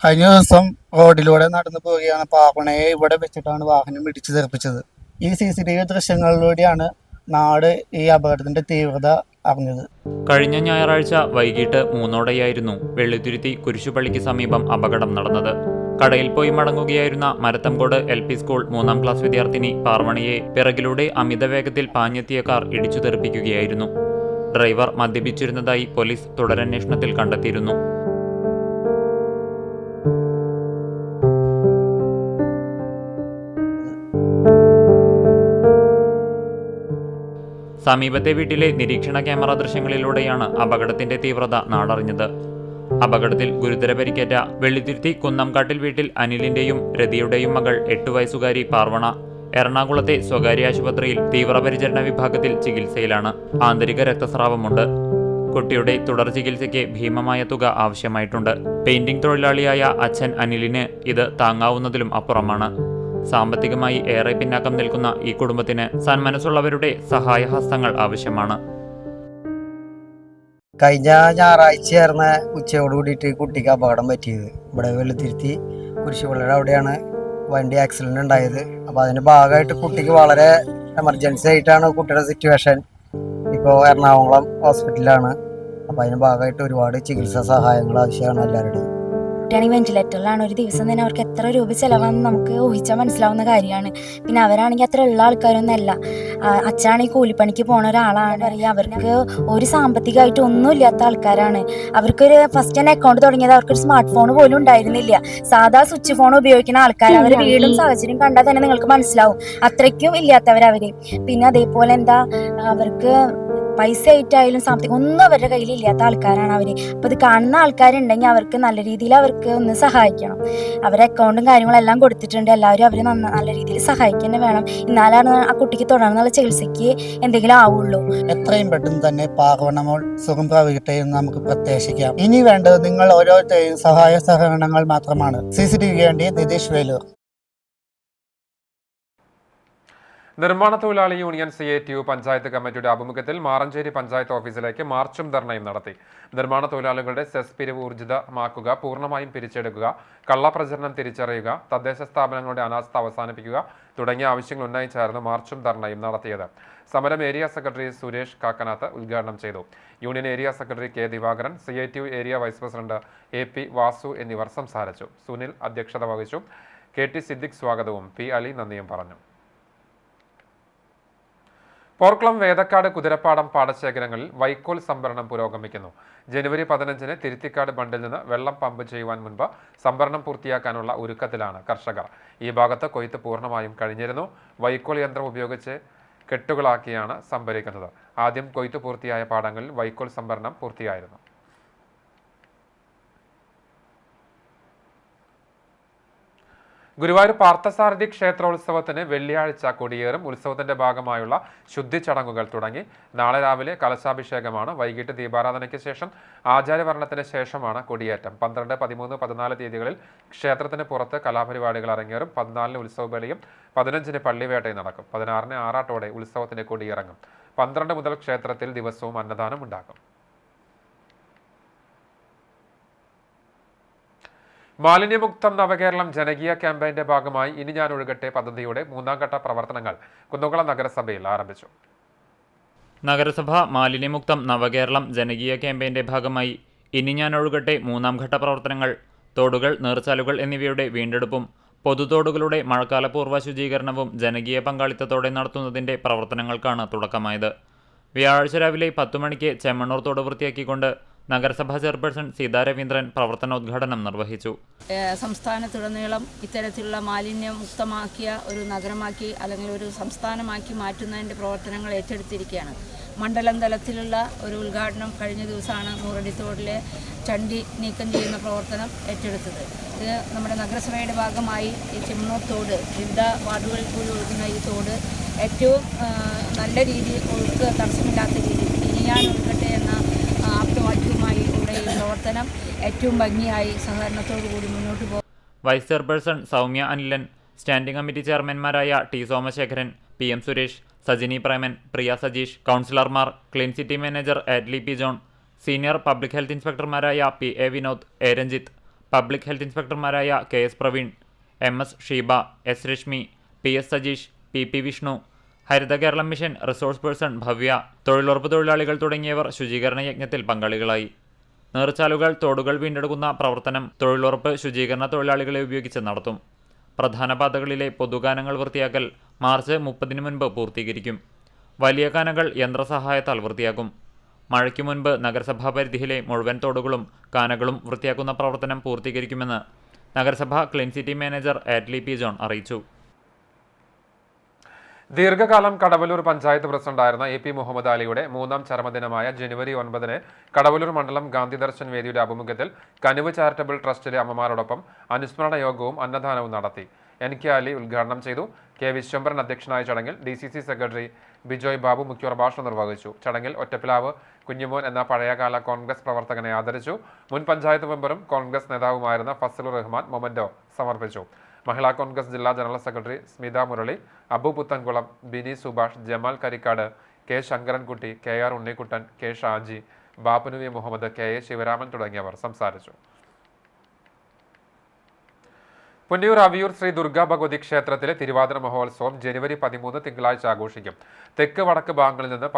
കഴിഞ്ഞ ദിവസം റോഡിലൂടെ നടന്നു പോവുകയാണ്. പാർവണയെ ഇവിടെ വെച്ചിട്ടാണ് വാഹനം ഇടിച്ചു തെറിപ്പിച്ചത്. ഈ CCTV ദൃശ്യങ്ങളിലൂടെയാണ് നാട് ഈ അപകടത്തിന്റെ തീവ്രത അറിഞ്ഞത്. കഴിഞ്ഞ ഞായറാഴ്ച വൈകിട്ട് 3:00 വെള്ളിത്തുരുത്തി കുരിശുപള്ളിക്ക് സമീപം അപകടം നടന്നത്. കടയിൽ പോയി മടങ്ങുകയായിരുന്ന മരത്തംകോട് LP സ്കൂൾ 3ാം ക്ലാസ് വിദ്യാർത്ഥിനി പാർവണിയെ പിറകിലൂടെ അമിത വേഗത്തിൽ പാഞ്ഞെത്തിയ കാർ ഇടിച്ചു തെറിപ്പിക്കുകയായിരുന്നു. ഡ്രൈവർ മദ്യപിച്ചിരുന്നതായി പോലീസ് തുടരന്വേഷണത്തിൽ കണ്ടെത്തിയിരുന്നു. സമീപത്തെ വീട്ടിലെ നിരീക്ഷണ ക്യാമറ ദൃശ്യങ്ങളിലൂടെയാണ് അപകടത്തിന്റെ തീവ്രത നാടറിഞ്ഞത്. അപകടത്തിൽ ഗുരുതര പരിക്കേറ്റ വെള്ളിത്തിരുത്തി കുന്നംകാട്ടിൽ വീട്ടിൽ അനിലിന്റെയും രതിയുടെയും മകൾ 8 വയസ്സുകാരി പാർവണ എറണാകുളത്തെ സ്വകാര്യ ആശുപത്രിയിൽ തീവ്രപരിചരണ വിഭാഗത്തിൽ ചികിത്സയിലാണ്. ആന്തരിക രക്തസ്രാവമുണ്ട്. കുട്ടിയുടെ തുടർ ചികിത്സയ്ക്ക് ഭീമമായ തുക ആവശ്യമായിട്ടുണ്ട്. പെയിന്റിംഗ് തൊഴിലാളിയായ അച്ഛൻ അനിലിന് ഇത് താങ്ങാവുന്നതിലും അപ്പുറമാണ്. സാമ്പത്തികമായി ഏറെ പിന്നാക്കം നിൽക്കുന്ന ഈ കുടുംബത്തിന് സന്മനസ്സുള്ളവരുടെ സഹായഹസ്തങ്ങൾ ആവശ്യമാണ്. കഴിഞ്ഞ ഞായറാഴ്ചയായിരുന്ന ഉച്ചയോട് കൂടിയിട്ട് കുട്ടിക്ക് അപകടം പറ്റിയത്. ഇവിടെ വെള്ളിത്തിരുത്തി കുരിശുപള്ളിയുടെ അവിടെയാണ് വണ്ടി ആക്സിഡന്റ് ഉണ്ടായത്. അപ്പോൾ അതിന്റെ ഭാഗമായിട്ട് കുട്ടിക്ക് വളരെ എമർജൻസി ആയിട്ടാണ് കുട്ടിയുടെ സിറ്റുവേഷൻ. ഇപ്പോൾ എറണാകുളം ഹോസ്പിറ്റലിലാണ്. അപ്പോൾ അതിന്റെ ഭാഗമായിട്ട് ഒരുപാട് ചികിത്സാ സഹായങ്ങൾ ആവശ്യമാണ് എല്ലാവരുടെയും. കുട്ടിയാണെങ്കിൽ വെന്റിലേറ്ററിലാണ്. ഒരു ദിവസം തന്നെ അവർക്ക് എത്ര രൂപ ചിലവാണെന്ന് നമുക്ക് ഊഹിച്ചാൽ മനസ്സിലാവുന്ന കാര്യമാണ്. പിന്നെ അവരാണെങ്കിൽ അത്ര ഉള്ള ആൾക്കാരൊന്നും അല്ല. അച്ഛനാണെങ്കിൽ കൂലിപ്പണിക്ക് പോണ ഒരാളാണ്. അവർക്ക് ഒരു സാമ്പത്തികമായിട്ട് ഒന്നും ഇല്ലാത്ത ആൾക്കാരാണ്. അവർക്കൊരു ഫസ്റ്റ് തന്നെ അക്കൗണ്ട് തുടങ്ങിയത് അവർക്കൊരു സ്മാർട്ട് ഫോൺ പോലും ഉണ്ടായിരുന്നില്ല. സാധാ സ്വിച്ച് ഫോൺ ഉപയോഗിക്കുന്ന ആൾക്കാർ. അവരുടെ വീടും സാഹചര്യം കണ്ടാൽ തന്നെ നിങ്ങൾക്ക് മനസ്സിലാവും. അത്രയ്ക്കും ഇല്ലാത്തവരവര്. പിന്നെ അതേപോലെ അവർക്ക് പൈസ ആയിട്ടായാലും സാമ്പത്തികം ഒന്നും അവരുടെ കയ്യിൽ ഇല്ലാത്ത ആൾക്കാരാണ് അവർ. അപ്പോൾ ഇത് കാണുന്ന ആൾക്കാരുണ്ടെങ്കിൽ അവർക്ക് നല്ല രീതിയിൽ അവർക്ക് ഒന്ന് സഹായിക്കണം. അവരെ അക്കൗണ്ടും കാര്യങ്ങളെല്ലാം കൊടുത്തിട്ടുണ്ട്. എല്ലാവരും അവരെ നല്ല രീതിയിൽ സഹായിക്കുക തന്നെ വേണം. എന്നാലാണ് ആ കുട്ടിക്ക് തുടർന്നുള്ള ചികിത്സയ്ക്ക് എന്തെങ്കിലും ആവുള്ളൂ. എത്രയും പെട്ടെന്ന് തന്നെ പാർവണമോൾ സുഖം പ്രാപിക്കട്ടെ എന്ന് നമുക്ക് പ്രത്യാശിക്കാം. ഇനി വേണ്ടത് നിങ്ങൾ ഓരോരുത്തരെയും സഹായ സഹകരണങ്ങൾ മാത്രമാണ്. CCTV വേണ്ടി നിതീഷ് വേലൂർ. നിർമ്മാണ തൊഴിലാളി യൂണിയൻ CITU പഞ്ചായത്ത് കമ്മിറ്റിയുടെ ആഭിമുഖ്യത്തിൽ മാറഞ്ചേരി പഞ്ചായത്ത് ഓഫീസിലേക്ക് മാർച്ചും ധർണയും നടത്തി. നിർമ്മാണ തൊഴിലാളികളുടെ സെസ് പിരിവ് ഊർജിതമാക്കുക, പൂർണ്ണമായും പിരിച്ചെടുക്കുക, കള്ളപ്രചരണം തിരിച്ചറിയുക, തദ്ദേശ സ്ഥാപനങ്ങളുടെ അനാസ്ഥ അവസാനിപ്പിക്കുക തുടങ്ങിയ ആവശ്യങ്ങൾ ഉന്നയിച്ചായിരുന്നു മാർച്ചും ധർണയും നടത്തിയത്. സമരം ഏരിയ സെക്രട്ടറി സുരേഷ് കാക്കനാത്ത് ഉദ്ഘാടനം ചെയ്തു. Union area secretary K Divakaran, CITU area vice president AP Vasu എന്നിവർ സംസാരിച്ചു. സുനിൽ അധ്യക്ഷത വഹിച്ചു. KT സിദ്ദിഖ് സ്വാഗതവും P അലി നന്ദിയും പറഞ്ഞു. പോർക്കുളം വേദക്കാട് കുതിരപ്പാടം പാടശേഖരങ്ങളിൽ വൈക്കോൽ സംഭരണം പുരോഗമിക്കുന്നു. ജനുവരി 15-ന് തിരുത്തിക്കാട് ബണ്ടിൽ നിന്ന് വെള്ളം പമ്പ് ചെയ്യുവാൻ മുൻപ് സംഭരണം പൂർത്തിയാക്കാനുള്ള ഒരുക്കത്തിലാണ് കർഷകർ. ഈ ഭാഗത്ത് കൊയ്ത്ത് പൂർണ്ണമായും കഴിഞ്ഞിരുന്നു. വൈക്കോൽ യന്ത്രം ഉപയോഗിച്ച് കെട്ടുകളാക്കിയാണ് സംഭരിക്കുന്നത്. ആദ്യം കൊയ്ത്ത് പൂർത്തിയായ പാടങ്ങളിൽ വൈക്കോൽ സംഭരണം പൂർത്തിയായിരുന്നു. ഗുരുവായൂർ പാർത്ഥസാരഥി ക്ഷേത്രോത്സവത്തിന് വെള്ളിയാഴ്ച കൊടിയേറും. ഉത്സവത്തിന്റെ ഭാഗമായുള്ള ശുദ്ധി ചടങ്ങുകൾ തുടങ്ങി. നാളെ രാവിലെ കലശാഭിഷേകമാണ്. വൈകിട്ട് ദീപാരാധനയ്ക്ക് ശേഷം ആചാര്യവർണ്ണത്തിന് ശേഷമാണ് കൊടിയേറ്റം. 12, 13, 14 തീയതികളിൽ ക്ഷേത്രത്തിന് പുറത്ത് കലാപരിപാടികൾ അരങ്ങേറും. 14-ന് ഉത്സവബലിയും 15-ന് പള്ളിവേട്ടയും നടക്കും. 16-ന് ആറാട്ടോടെ ഉത്സവത്തിന് കൊടിയിറങ്ങും. 12 മുതൽ ക്ഷേത്രത്തിൽ ദിവസവും അന്നദാനം ഉണ്ടാകും. മാലിന്യമുക്തം നവകേരളം ജനകീയ ക്യാമ്പയിന്റെ ഭാഗമായി ഇനി ഞാൻ ഒഴുകട്ടെ പദ്ധതിയുടെ 3ാം ഘട്ട പ്രവർത്തനങ്ങൾ കുന്നംകുളം നഗരസഭയിൽ ആരംഭിച്ചു. നഗരസഭ മാലിന്യമുക്തം നവകേരളം ജനകീയ ക്യാമ്പയിന്റെ ഭാഗമായി ഇനി ഞാൻ ഒഴുകട്ടെ 3ാം ഘട്ട പ്രവർത്തനങ്ങൾ, തോടുകൾ, നീർച്ചാലുകൾ എന്നിവയുടെ വീണ്ടെടുപ്പും പൊതുതോടുകളുടെ മഴക്കാലപൂർവ്വ ശുചീകരണവും ജനകീയ പങ്കാളിത്തത്തോടെ നടത്തുന്നതിന്റെ പ്രവർത്തനങ്ങൾക്കാണ് തുടക്കമായത്. വ്യാഴാഴ്ച രാവിലെ 10 മണിക്ക് ചെമ്മണ്ണൂർ തോട് വൃത്തിയാക്കിക്കൊണ്ട് നഗരസഭാ ചെയർപേഴ്സൺ സീതാ രവീന്ദ്രൻ പ്രവർത്തനോദ്ഘാടനം നിർവഹിച്ചു. സംസ്ഥാനത്തുടനീളം ഇത്തരത്തിലുള്ള മാലിന്യമുക്തമാക്കിയ ഒരു നഗരമാക്കി അല്ലെങ്കിൽ ഒരു സംസ്ഥാനമാക്കി മാറ്റുന്നതിൻ്റെ പ്രവർത്തനങ്ങൾ ഏറ്റെടുത്തിരിക്കുകയാണ്. മണ്ഡലം തലത്തിലുള്ള ഒരു ഉദ്ഘാടനം കഴിഞ്ഞ ദിവസമാണ് നൂറടിത്തോടിലെ ചണ്ടി നീക്കം ചെയ്യുന്ന പ്രവർത്തനം ഏറ്റെടുത്തത്. ഇത് നമ്മുടെ നഗരസഭയുടെ ഭാഗമായി ഈ ചെമ്മണ്ണൂർ തോട്, വിവിധ വാർഡുകളിൽ കൂടി ഒഴുകുന്ന ഈ തോട് ഏറ്റവും നല്ല രീതിയിൽ ഒഴുക്ക് തടസ്സമില്ലാത്ത രീതിയിൽ ഇനി ഞാൻ ഒഴുകട്ടെ എന്ന ആപ്തവാക്യവുമായി ഇവിടെ ഈ പ്രവർത്തനം ഏറ്റവും ഭംഗിയായി സഹകരണത്തോടു കൂടി മുന്നോട്ട് പോകും. Vice chairperson Soumya Anilan, standing committee ചെയർമാൻമാരായ T സോമശേഖരൻ, PM സുരേഷ്, സജിനി പ്രേമൻ, പ്രിയ സജീഷ്, കൗൺസിലർമാർ, ക്ലീൻ സിറ്റി മാനേജർ ആഡ്ലി P John, senior public health ഇൻസ്പെക്ടർമാരായ PA Vinod, A Ranjith, public health ഇൻസ്പെക്ടർമാരായ KS Praveen, MS Sheeba, S Reshmi, PS Sajeesh, PP Vishnu, Haritha Keralam mission resource person Bhavya, തൊഴിലുറപ്പ് തൊഴിലാളികൾ തുടങ്ങിയവർ ശുചീകരണ യജ്ഞത്തിൽ പങ്കാളികളായി. നീർച്ചാലുകൾ, തോടുകൾ വീണ്ടെടുക്കുന്ന പ്രവർത്തനം തൊഴിലുറപ്പ് ശുചീകരണ തൊഴിലാളികളെ ഉപയോഗിച്ച് നടത്തും. പ്രധാന പാതകളിലെ പൊതുഗാനങ്ങൾ വൃത്തിയാക്കൽ മാർച്ച് 30-ന് മുൻപ് പൂർത്തീകരിക്കും. വലിയ കാനകൾ യന്ത്രസഹായത്താൽ വൃത്തിയാക്കും. മഴയ്ക്ക് മുൻപ് നഗരസഭാ പരിധിയിലെ മുഴുവൻ തോടുകളും കാനകളും വൃത്തിയാക്കുന്ന പ്രവർത്തനം പൂർത്തീകരിക്കുമെന്ന് നഗരസഭ ക്ലീൻ സിറ്റി മാനേജർ ആഡ്ലി P ജോൺ അറിയിച്ചു. ദീർഘകാലം കടവലൂർ പഞ്ചായത്ത് പ്രസിഡന്റായിരുന്ന AP മുഹമ്മദ് അലിയുടെ 3ാം ചരമദിനമായ ജനുവരി 9-ന് കടവലൂർ മണ്ഡലം ഗാന്ധി ദർശൻ വേദിയുടെ ആഭിമുഖ്യത്തിൽ കനുവ് ചാരിറ്റബിൾ ട്രസ്റ്റിലെ അമ്മമാരോടൊപ്പം അനുസ്മരണ യോഗവും അന്നദാനവും നടത്തി. NK അലി ഉദ്ഘാടനം ചെയ്തു. K വിശ്വംഭരൻ അധ്യക്ഷനായ ചടങ്ങിൽ DCC സെക്രട്ടറി ബിജോയ് ബാബു മുഖ്യപ്രഭാഷണം നിർവഹിച്ചു. ചടങ്ങിൽ ഒറ്റപ്പിലാവ് കുഞ്ഞുമോൻ എന്ന പഴയകാല കോൺഗ്രസ് പ്രവർത്തകനെ ആദരിച്ചു. മുൻ പഞ്ചായത്ത് മെമ്പറും കോൺഗ്രസ് നേതാവുമായിരുന്ന ഫസലുർ റഹ്മാൻ മൊമന്റോ സമർപ്പിച്ചു. മഹിളാ കോൺഗ്രസ് ജില്ലാ general secretary Smitha Murali, Abu Puthenkulam, Bini Subhash, Jamal Karikkad, K Sankarankutty, KR Unnikuttan, K Shaji, ബാപ്പുനുവി മുഹമ്മദ്, KA ശിവരാമൻ തുടങ്ങിയവർ സംസാരിച്ചു. പുന്നയൂർ അവിയൂർ ശ്രീ ദുർഗാ ഭഗവതി ക്ഷേത്രത്തിലെ തിരുവാതിര മഹോത്സവം ജനുവരി 13 തിങ്കളാഴ്ച ആഘോഷിക്കും. തെക്ക് വടക്ക് ഭാഗങ്ങളിൽ നിന്ന്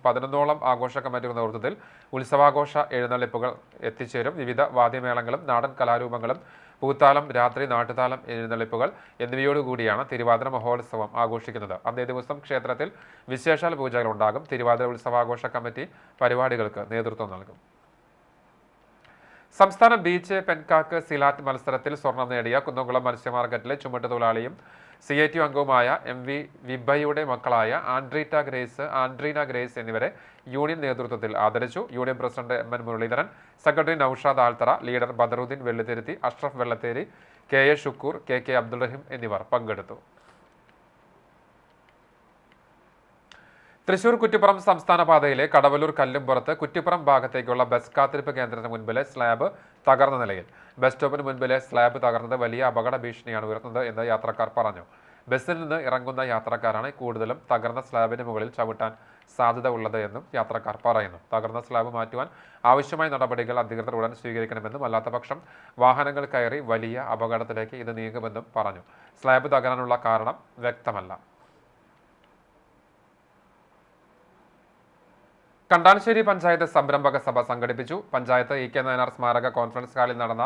11ഓളം ആഘോഷ കമ്മിറ്റിയുടെ നേതൃത്വത്തിൽ ഉത്സവാഘോഷ എഴുന്നള്ളിപ്പുകൾ എത്തിച്ചേരും. വിവിധ വാദ്യമേളങ്ങളും നാടൻ കലാരൂപങ്ങളും പൂത്താലം, രാത്രി നാട്ടുതാലം എഴുന്നള്ളിപ്പുകൾ എന്നിവയോടുകൂടിയാണ് തിരുവാതിര മഹോത്സവം ആഘോഷിക്കുന്നത്. അന്നേ ദിവസം ക്ഷേത്രത്തിൽ വിശേഷാൽ പൂജകൾ ഉണ്ടാകും. തിരുവാതിര ഉത്സവാഘോഷ കമ്മിറ്റി പരിപാടികൾക്ക് നേതൃത്വം നൽകും. സംസ്ഥാന ബീച്ച് പെൻകാക്ക് സിലാറ്റ് മത്സരത്തിൽ സ്വർണം നേടിയ കുന്നംകുളം മത്സ്യമാർക്കറ്റിലെ ചുമട്ടുതൊഴിലാളിയും CITU അംഗവുമായ MV വിബയുടെ മക്കളായ ആൻഡ്രീന ഗ്രേസ് എന്നിവരെ യൂണിയൻ നേതൃത്വത്തിൽ ആദരിച്ചു. Union president MN Muraleedharan, secretary Noushad Althara, leader Badaruddeen Vellithiruthi, Ashraf Vellatheri, KA Shukkur, KK Abdul Rahim എന്നിവർ പങ്കെടുത്തു. തൃശൂർ കുറ്റിപ്പുറം സംസ്ഥാന പാതയിലെ കടവലൂർ കല്ലുംപുറത്ത് കുറ്റിപ്പുറം ഭാഗത്തേക്കുള്ള ബസ് കാത്തിരിപ്പ് കേന്ദ്രത്തിന് മുൻപിലെ സ്ലാബ് തകർന്ന നിലയിൽ. ബസ് സ്റ്റോപ്പിന് മുൻപിലെ സ്ലാബ് തകർന്നത് വലിയ അപകട ഭീഷണിയാണ് ഉയർത്തുന്നത് എന്ന് യാത്രക്കാർ പറഞ്ഞു. ബസ്സിൽ നിന്ന് ഇറങ്ങുന്ന യാത്രക്കാരാണ് കൂടുതലും തകർന്ന സ്ലാബിന് മുകളിൽ ചവിട്ടാൻ സാധ്യത ഉള്ളത് എന്നും യാത്രക്കാർ പറയുന്നു. തകർന്ന സ്ലാബ് മാറ്റുവാൻ ആവശ്യമായ നടപടികൾ അധികൃതർ ഉടൻ സ്വീകരിക്കണമെന്നും അല്ലാത്തപക്ഷം വാഹനങ്ങൾ കയറി വലിയ അപകടത്തിലേക്ക് ഇത് നീങ്ങുമെന്നും പറഞ്ഞു. സ്ലാബ് തകരാനുള്ള കാരണം വ്യക്തമല്ല. കണ്ടാനശ്ശേരി പഞ്ചായത്ത് സംരംഭക സഭ സംഘടിപ്പിച്ചു. പഞ്ചായത്ത് EK നായനാർ സ്മാരക കോൺഫറൻസ് ഹാളിൽ നടന്ന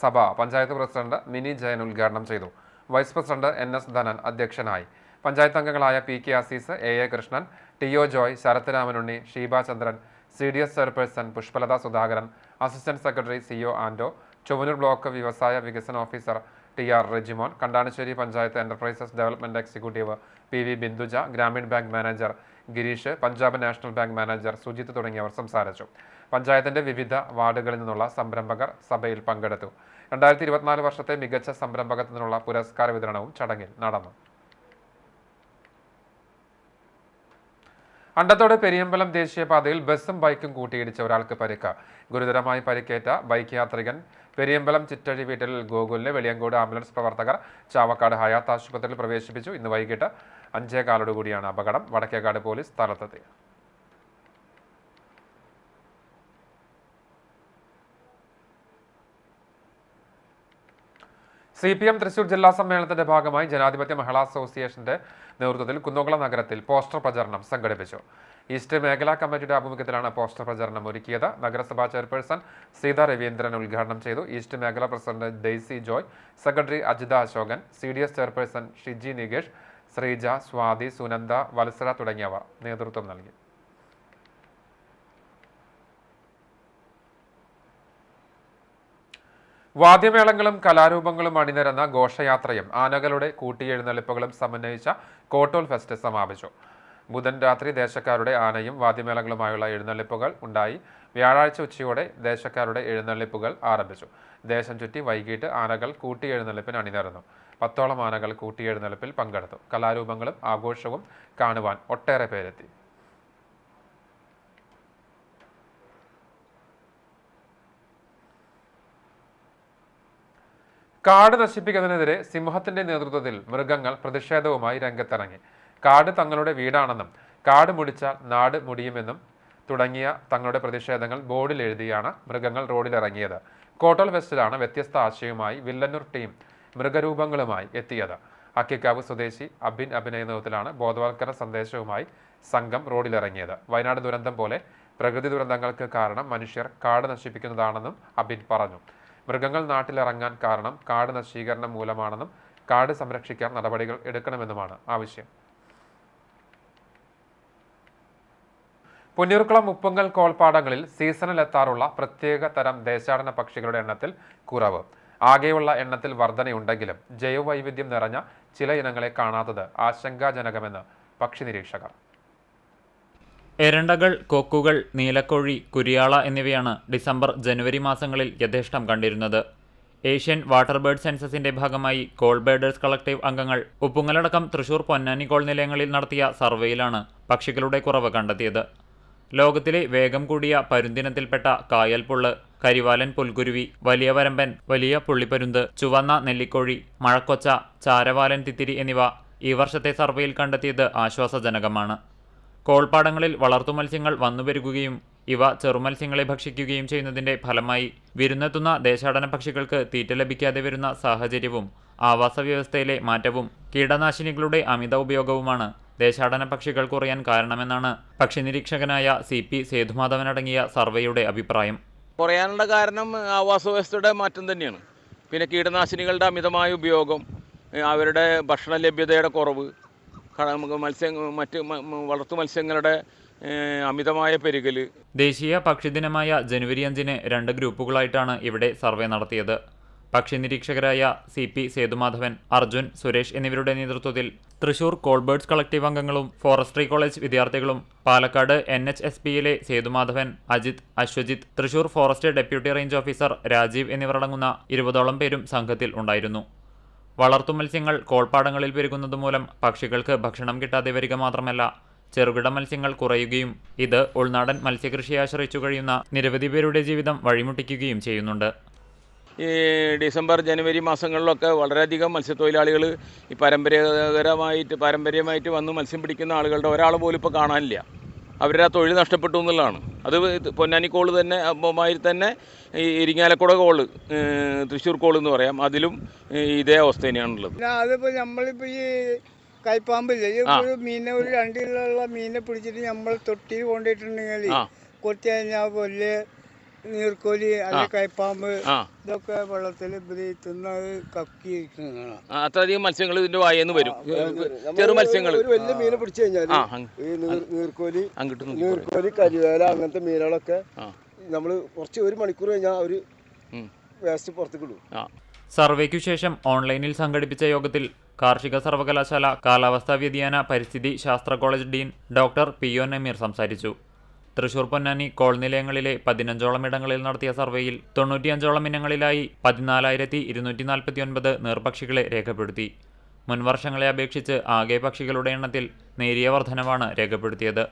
സഭ പഞ്ചായത്ത് പ്രസിഡന്റ് മിനി ജയൻ ഉദ്ഘാടനം ചെയ്തു. വൈസ് പ്രസിഡന്റ് NS ധനൻ അധ്യക്ഷനായി. പഞ്ചായത്ത് അംഗങ്ങളായ PK Azeez, AA Krishnan, TO Joy, Sarath Ramanunni, Sheeba Chandran, CDS chairperson Pushpalatha Sudhakaran, assistant secretary CO Ando, Chowwannur block വ്യവസായ വികസന officer TR Rejimon, Kandanassery panchayat enterprises development executive PV Binduja, Grameen bank manager Girish, Punjab national bank manager Sujith തുടങ്ങിയവർ സംസാരിച്ചു. പഞ്ചായത്തിന്റെ വിവിധ വാർഡുകളിൽ നിന്നുള്ള സംരംഭകർ സഭയിൽ പങ്കെടുത്തു. 2024 വർഷത്തെ മികച്ച സംരംഭകത്വത്തിനുള്ള പുരസ്കാര വിതരണവും ചടങ്ങിൽ നടന്നു. അണ്ടത്തോട് പെരിയമ്പലം ദേശീയപാതയിൽ ബസും ബൈക്കും കൂട്ടിയിടിച്ച ഒരാൾക്ക് പരിക്ക്. ഗുരുതരമായി പരിക്കേറ്റ ബൈക്ക് യാത്രികൻ പെരിയമ്പലം ചിറ്റഴി വീട്ടിൽ ഗോകുലിനെ വെളിയങ്കോട് ആംബുലൻസ് പ്രവർത്തകർ ചാവക്കാട് ഹയാത്ത് ആശുപത്രിയിൽ പ്രവേശിപ്പിച്ചു. ഇന്ന് വൈകിട്ട് 5:15 അപകടം. വടക്കേക്കാട് പോലീസ് സ്ഥലത്തെത്തി. CPM തൃശൂർ ജില്ലാ സമ്മേളനത്തിന്റെ ഭാഗമായി ജനാധിപത്യ മഹിളാ അസോസിയേഷന്റെ നേതൃത്വത്തിൽ കുന്നംകുളം നഗരത്തിൽ പോസ്റ്റർ പ്രചരണം സംഘടിപ്പിച്ചു. ഈസ്റ്റ് മേഖലാ കമ്മിറ്റിയുടെ ആഭിമുഖ്യത്തിലാണ് പോസ്റ്റർ പ്രചരണം ഒരുക്കിയത്. നഗരസഭാ ചെയർപേഴ്സൺ സീത രവീന്ദ്രൻ ഉദ്ഘാടനം ചെയ്തു. ഈസ്റ്റ് മേഖലാ president Daisy Joy, secretary Ajitha Asokan, CDS chairperson Shiji Nikesh, Sreeja, Swathi, Sunanda, Vatsara തുടങ്ങിയവർ നേതൃത്വം നൽകി. വാദ്യമേളങ്ങളും കലാരൂപങ്ങളും അണിനിരന്ന ഘോഷയാത്രയും ആനകളുടെ കൂട്ടിയെഴുന്നള്ളിപ്പുകളും സമന്വയിച്ച കോട്ടോൽ ഫെസ്റ്റ് സമാപിച്ചു. ബുധൻ രാത്രി ദേശക്കാരുടെ ആനയും വാദ്യമേളങ്ങളുമായുള്ള എഴുന്നള്ളിപ്പുകൾ ഉണ്ടായി. വ്യാഴാഴ്ച ഉച്ചയോടെ ദേശക്കാരുടെ എഴുന്നള്ളിപ്പുകൾ ആരംഭിച്ചു. ദേശം ചുറ്റി വൈകിട്ട് ആനകൾ കൂട്ടിയെഴുന്നള്ളിപ്പിന് അണിനിരന്നു. 10ഓളം ആനകൾ കൂട്ടിയെഴുന്നള്ളിപ്പിൽ പങ്കെടുത്തു. കലാരൂപങ്ങളും ആഘോഷവും കാണുവാൻ ഒട്ടേറെ പേരെത്തി. കാട് നശിപ്പിക്കുന്നതിനെതിരെ സിംഹത്തിന്റെ നേതൃത്വത്തിൽ മൃഗങ്ങൾ പ്രതിഷേധവുമായി രംഗത്തിറങ്ങി. കാട് തങ്ങളുടെ വീടാണെന്നും കാട് മുടിച്ചാൽ നാട് മുടിയുമെന്നും തുടങ്ങിയ തങ്ങളുടെ പ്രതിഷേധങ്ങൾ ബോർഡിൽ എഴുതിയാണ് മൃഗങ്ങൾ റോഡിലിറങ്ങിയത്. കോട്ടോൽ ഫെസ്റ്റിലാണ് വ്യത്യസ്ത ആശയവുമായി വില്ലന്നൂർ ടീം മൃഗരൂപങ്ങളുമായി എത്തിയത്. അക്കിക്കാവ് സ്വദേശി അബിൻ നേതൃത്വത്തിലാണ് ബോധവൽക്കരണ സന്ദേശവുമായി സംഘം റോഡിലിറങ്ങിയത്. വയനാട് ദുരന്തം പോലെ പ്രകൃതി ദുരന്തങ്ങൾക്ക് കാരണം മനുഷ്യർ കാട് നശിപ്പിക്കുന്നതാണെന്നും അബിൻ പറഞ്ഞു. മൃഗങ്ങൾ നാട്ടിലിറങ്ങാൻ കാരണം കാട് നശീകരണം മൂലമാണെന്നും കാട് സംരക്ഷിക്കാൻ നടപടികൾ എടുക്കണമെന്നുമാണ് ആവശ്യം. പുന്നൂർക്കുളം ഉപ്പുങ്കൽ കോൾപ്പാടങ്ങളിൽ സീസണിലെത്താറുള്ള പ്രത്യേക തരം ദേശാടന പക്ഷികളുടെ എണ്ണത്തിൽ കുറവ്. ആകെയുള്ള എണ്ണത്തിൽ വർധനയുണ്ടെങ്കിലും ജൈവവൈവിധ്യം നിറഞ്ഞ ചില ഇനങ്ങളെ കാണാത്തത് ആശങ്കാജനകമെന്ന് പക്ഷി നിരീക്ഷകർ. എരണ്ടകൾ, കൊക്കുകൾ, നീലക്കോഴി, കുരിയാള എന്നിവയാണ് ഡിസംബർ, ജനുവരി മാസങ്ങളിൽ യഥേഷ്ടം കണ്ടിരുന്നത്. ഏഷ്യൻ വാട്ടർ ബേർഡ് സെൻസസിന്റെ ഭാഗമായി കോൾ ബേർഡേഴ്സ് കളക്ടീവ് അംഗങ്ങൾ ഉപ്പുങ്ങലടക്കം തൃശൂർ, പൊന്നാനി കോൾ നിലയങ്ങളിൽ നടത്തിയ സർവേയിലാണ് പക്ഷികളുടെ കുറവ് കണ്ടെത്തിയത്. ലോകത്തിലെ വേഗം കൂടിയ പരുന്തിനത്തിൽപ്പെട്ട കായൽപുള്ള്, കരിവാലൻ പുൽക്കുരുവി, വലിയ വരമ്പൻ, വലിയ പുള്ളിപ്പരുന്ത്, ചുവന്ന നെല്ലിക്കോഴി, മഴക്കൊച്ച, ചാരവാലൻ തിത്തിരി എന്നിവ ഈ വർഷത്തെ സർവേയിൽ കണ്ടെത്തിയത് ആശ്വാസജനകമാണ്. കോൾപ്പാടങ്ങളിൽ വളർത്തുമത്സ്യങ്ങൾ വന്നുപെരുകുകയും ഇവ ചെറുമത്സ്യങ്ങളെ ഭക്ഷിക്കുകയും ചെയ്യുന്നതിന്റെ ഫലമായി വിരുന്നെത്തുന്ന ദേശാടന പക്ഷികൾക്ക് തീറ്റ ലഭിക്കാതെ വരുന്ന സാഹചര്യവും ആവാസ വ്യവസ്ഥയിലെ മാറ്റവും കീടനാശിനികളുടെ അമിത ഉപയോഗവുമാണ് ദേശാടന പക്ഷികൾ കുറയാൻ കാരണമെന്നാണ് പക്ഷി നിരീക്ഷകനായ CP സേതുമാധവനടങ്ങിയ സർവേയുടെ അഭിപ്രായം. കുറയാനുള്ള കാരണം ആവാസ വ്യവസ്ഥയുടെ മാറ്റം തന്നെയാണ്. പിന്നെ കീടനാശിനികളുടെ അമിതമായ ഉപയോഗം, അവരുടെ ഭക്ഷണ ലഭ്യതയുടെ കുറവ്, മറ്റ് വളർത്തു മത്സ്യങ്ങളുടെ അമിതമായ പെരുകൽ. ദേശീയ പക്ഷിദിനമായ ജനുവരി 5-ന് 2 ഗ്രൂപ്പുകളായിട്ടാണ് ഇവിടെ സർവേ നടത്തിയത്. പക്ഷി നിരീക്ഷകരായ CP സേതുമാധവൻ, അർജുൻ, സുരേഷ് എന്നിവരുടെ നേതൃത്വത്തിൽ തൃശൂർ കോൾബേർഡ്സ് കളക്ടീവ് അംഗങ്ങളും ഫോറസ്ട്രി കോളേജ് വിദ്യാർത്ഥികളും പാലക്കാട് NHSPയിലെ Sethumadhavan, Ajith, Aswajith, Thrissur forest deputy range officer Rajeev എന്നിവരടങ്ങുന്ന 20ഓളം പേരും സംഘത്തിൽ ഉണ്ടായിരുന്നു. വളർത്തുമത്സ്യങ്ങൾ കോൾപ്പാടങ്ങളിൽ പെരുകുന്നതുമൂലം പക്ഷികൾക്ക് ഭക്ഷണം കിട്ടാതെ വരിക മാത്രമല്ല, ചെറുകിട മത്സ്യങ്ങൾ കുറയുകയും ഇത് ഉൾനാടൻ മത്സ്യകൃഷിയെ ആശ്രയിച്ചു കഴിയുന്ന നിരവധി പേരുടെ ജീവിതം വഴിമുട്ടിക്കുകയും ചെയ്യുന്നുണ്ട്. ഈ ഡിസംബർ ജനുവരി മാസങ്ങളിലൊക്കെ വളരെയധികം മത്സ്യത്തൊഴിലാളികൾ ഈ പാരമ്പര്യമായിട്ട് വന്ന് മത്സ്യം പിടിക്കുന്ന ആളുകളുടെ ഒരാൾ പോലും ഇപ്പോൾ കാണാനില്ല. അവരുടെ ആ തൊഴിൽ നഷ്ടപ്പെട്ടു എന്നുള്ളതാണ്. അത് പൊന്നാനി കോള് തന്നെ മാതിരി തന്നെ ഈ ഇരിങ്ങാലക്കുട കോള്, തൃശ്ശൂർ കോള് എന്ന് പറയാം, അതിലും ഇതേ അവസ്ഥ തന്നെയാണുള്ളത്. അതിപ്പോൾ നമ്മളിപ്പോൾ ഈ കൈപ്പാമ്പില്ലേ, ഒരു മീനെ, ഒരു 2 കിലോയുള്ള മീനെ പിടിച്ചിട്ട് നമ്മൾ തൊട്ടിയിൽ കൊണ്ടിട്ടുണ്ടെങ്കിൽ കൊത്തി കഴിഞ്ഞാൽ കൊല്ല്, നീർക്കോലി, അല്ലെങ്കിൽ കൈപ്പാമ്പ്, ഇതൊക്കെ വെള്ളത്തിൽ തിന്നത് കക്കിയിരിക്കുന്നതാണ്. അത്രയധികം മത്സ്യങ്ങൾ ഇതിന്റെ വായെന്ന് വരും. ചെറു മത്സ്യങ്ങൾ, വലിയ മീനെ പിടിച്ചു കഴിഞ്ഞാൽ നീർക്കോലി, കരിവേല, അങ്ങനത്തെ മീനുകളൊക്കെ നമ്മൾ കുറച്ച് 1 മണിക്കൂർ കഴിഞ്ഞാൽ ഒരു വേസ്റ്റ് പുറത്തേക്ക് ഇടും. സർവേക്കു ശേഷം ഓൺലൈനിൽ സംഘടിപ്പിച്ച യോഗത്തിൽ കാർഷിക സർവകലാശാല കാലാവസ്ഥാ വ്യതിയാന പരിസ്ഥിതി ശാസ്ത്ര college dean doctor PO Nameer സംസാരിച്ചു. തൃശൂർ പൊന്നാനി കോൾ നിലയങ്ങളിലെ 15ഓളം ഇടങ്ങളിൽ നടത്തിയ സർവേയിൽ 95ഓളം ഇനങ്ങളിലായി 14,249 നീർപക്ഷികളെ രേഖപ്പെടുത്തി. മുൻവർഷങ്ങളെ അപേക്ഷിച്ച് ആകെ പക്ഷികളുടെ എണ്ണത്തിൽ നേരിയ വർധനവാണ് രേഖപ്പെടുത്തിയത്.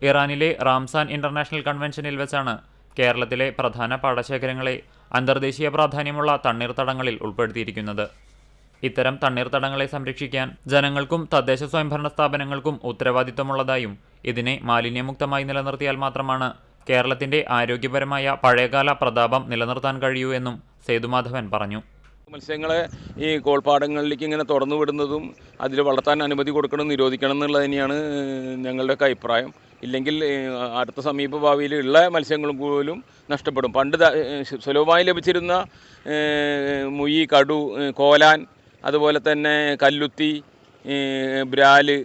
ഇറാനിലെ റാംസാൻ ഇന്റർനാഷണൽ കൺവെൻഷനിൽ വെച്ചാണ് കേരളത്തിലെ പ്രധാന പാടശേഖരങ്ങളെ അന്തർദേശീയ പ്രാധാന്യമുള്ള തണ്ണീർത്തടങ്ങളിൽ ഉൾപ്പെടുത്തിയിരിക്കുന്നത്. ഇത്തരം തണ്ണീർത്തടങ്ങളെ സംരക്ഷിക്കാൻ ജനങ്ങൾക്കും തദ്ദേശ സ്വയംഭരണ സ്ഥാപനങ്ങൾക്കും ഉത്തരവാദിത്തമുള്ളതായും ഇതിനെ മാലിന്യമുക്തമായി നിലനിർത്തിയാൽ മാത്രമാണ് കേരളത്തിന്റെ ആരോഗ്യപരമായ പഴയകാല പ്രതാപം നിലനിർത്താൻ കഴിയൂ എന്നും സേതുമാധവൻ പറഞ്ഞു. മത്സ്യങ്ങളെ ഈ കോൾപ്പാടങ്ങളിലേക്ക് ഇങ്ങനെ തുറന്നു വിടുന്നതും അതിൽ വളർത്താൻ അനുമതി കൊടുക്കണം, നിരോധിക്കണം എന്നുള്ളത് തന്നെയാണ് ഞങ്ങളുടെയൊക്കെ അഭിപ്രായം. ഇല്ലെങ്കിൽ അടുത്ത സമീപ ഭാവിയിൽ ഉള്ള മത്സ്യങ്ങളും പോലും നഷ്ടപ്പെടും. പണ്ട് സുലഭമായി ലഭിച്ചിരുന്ന മുയി, കടു, കോലാൻ, അതുപോലെ തന്നെ കല്ലുത്തി, ബ്രാല്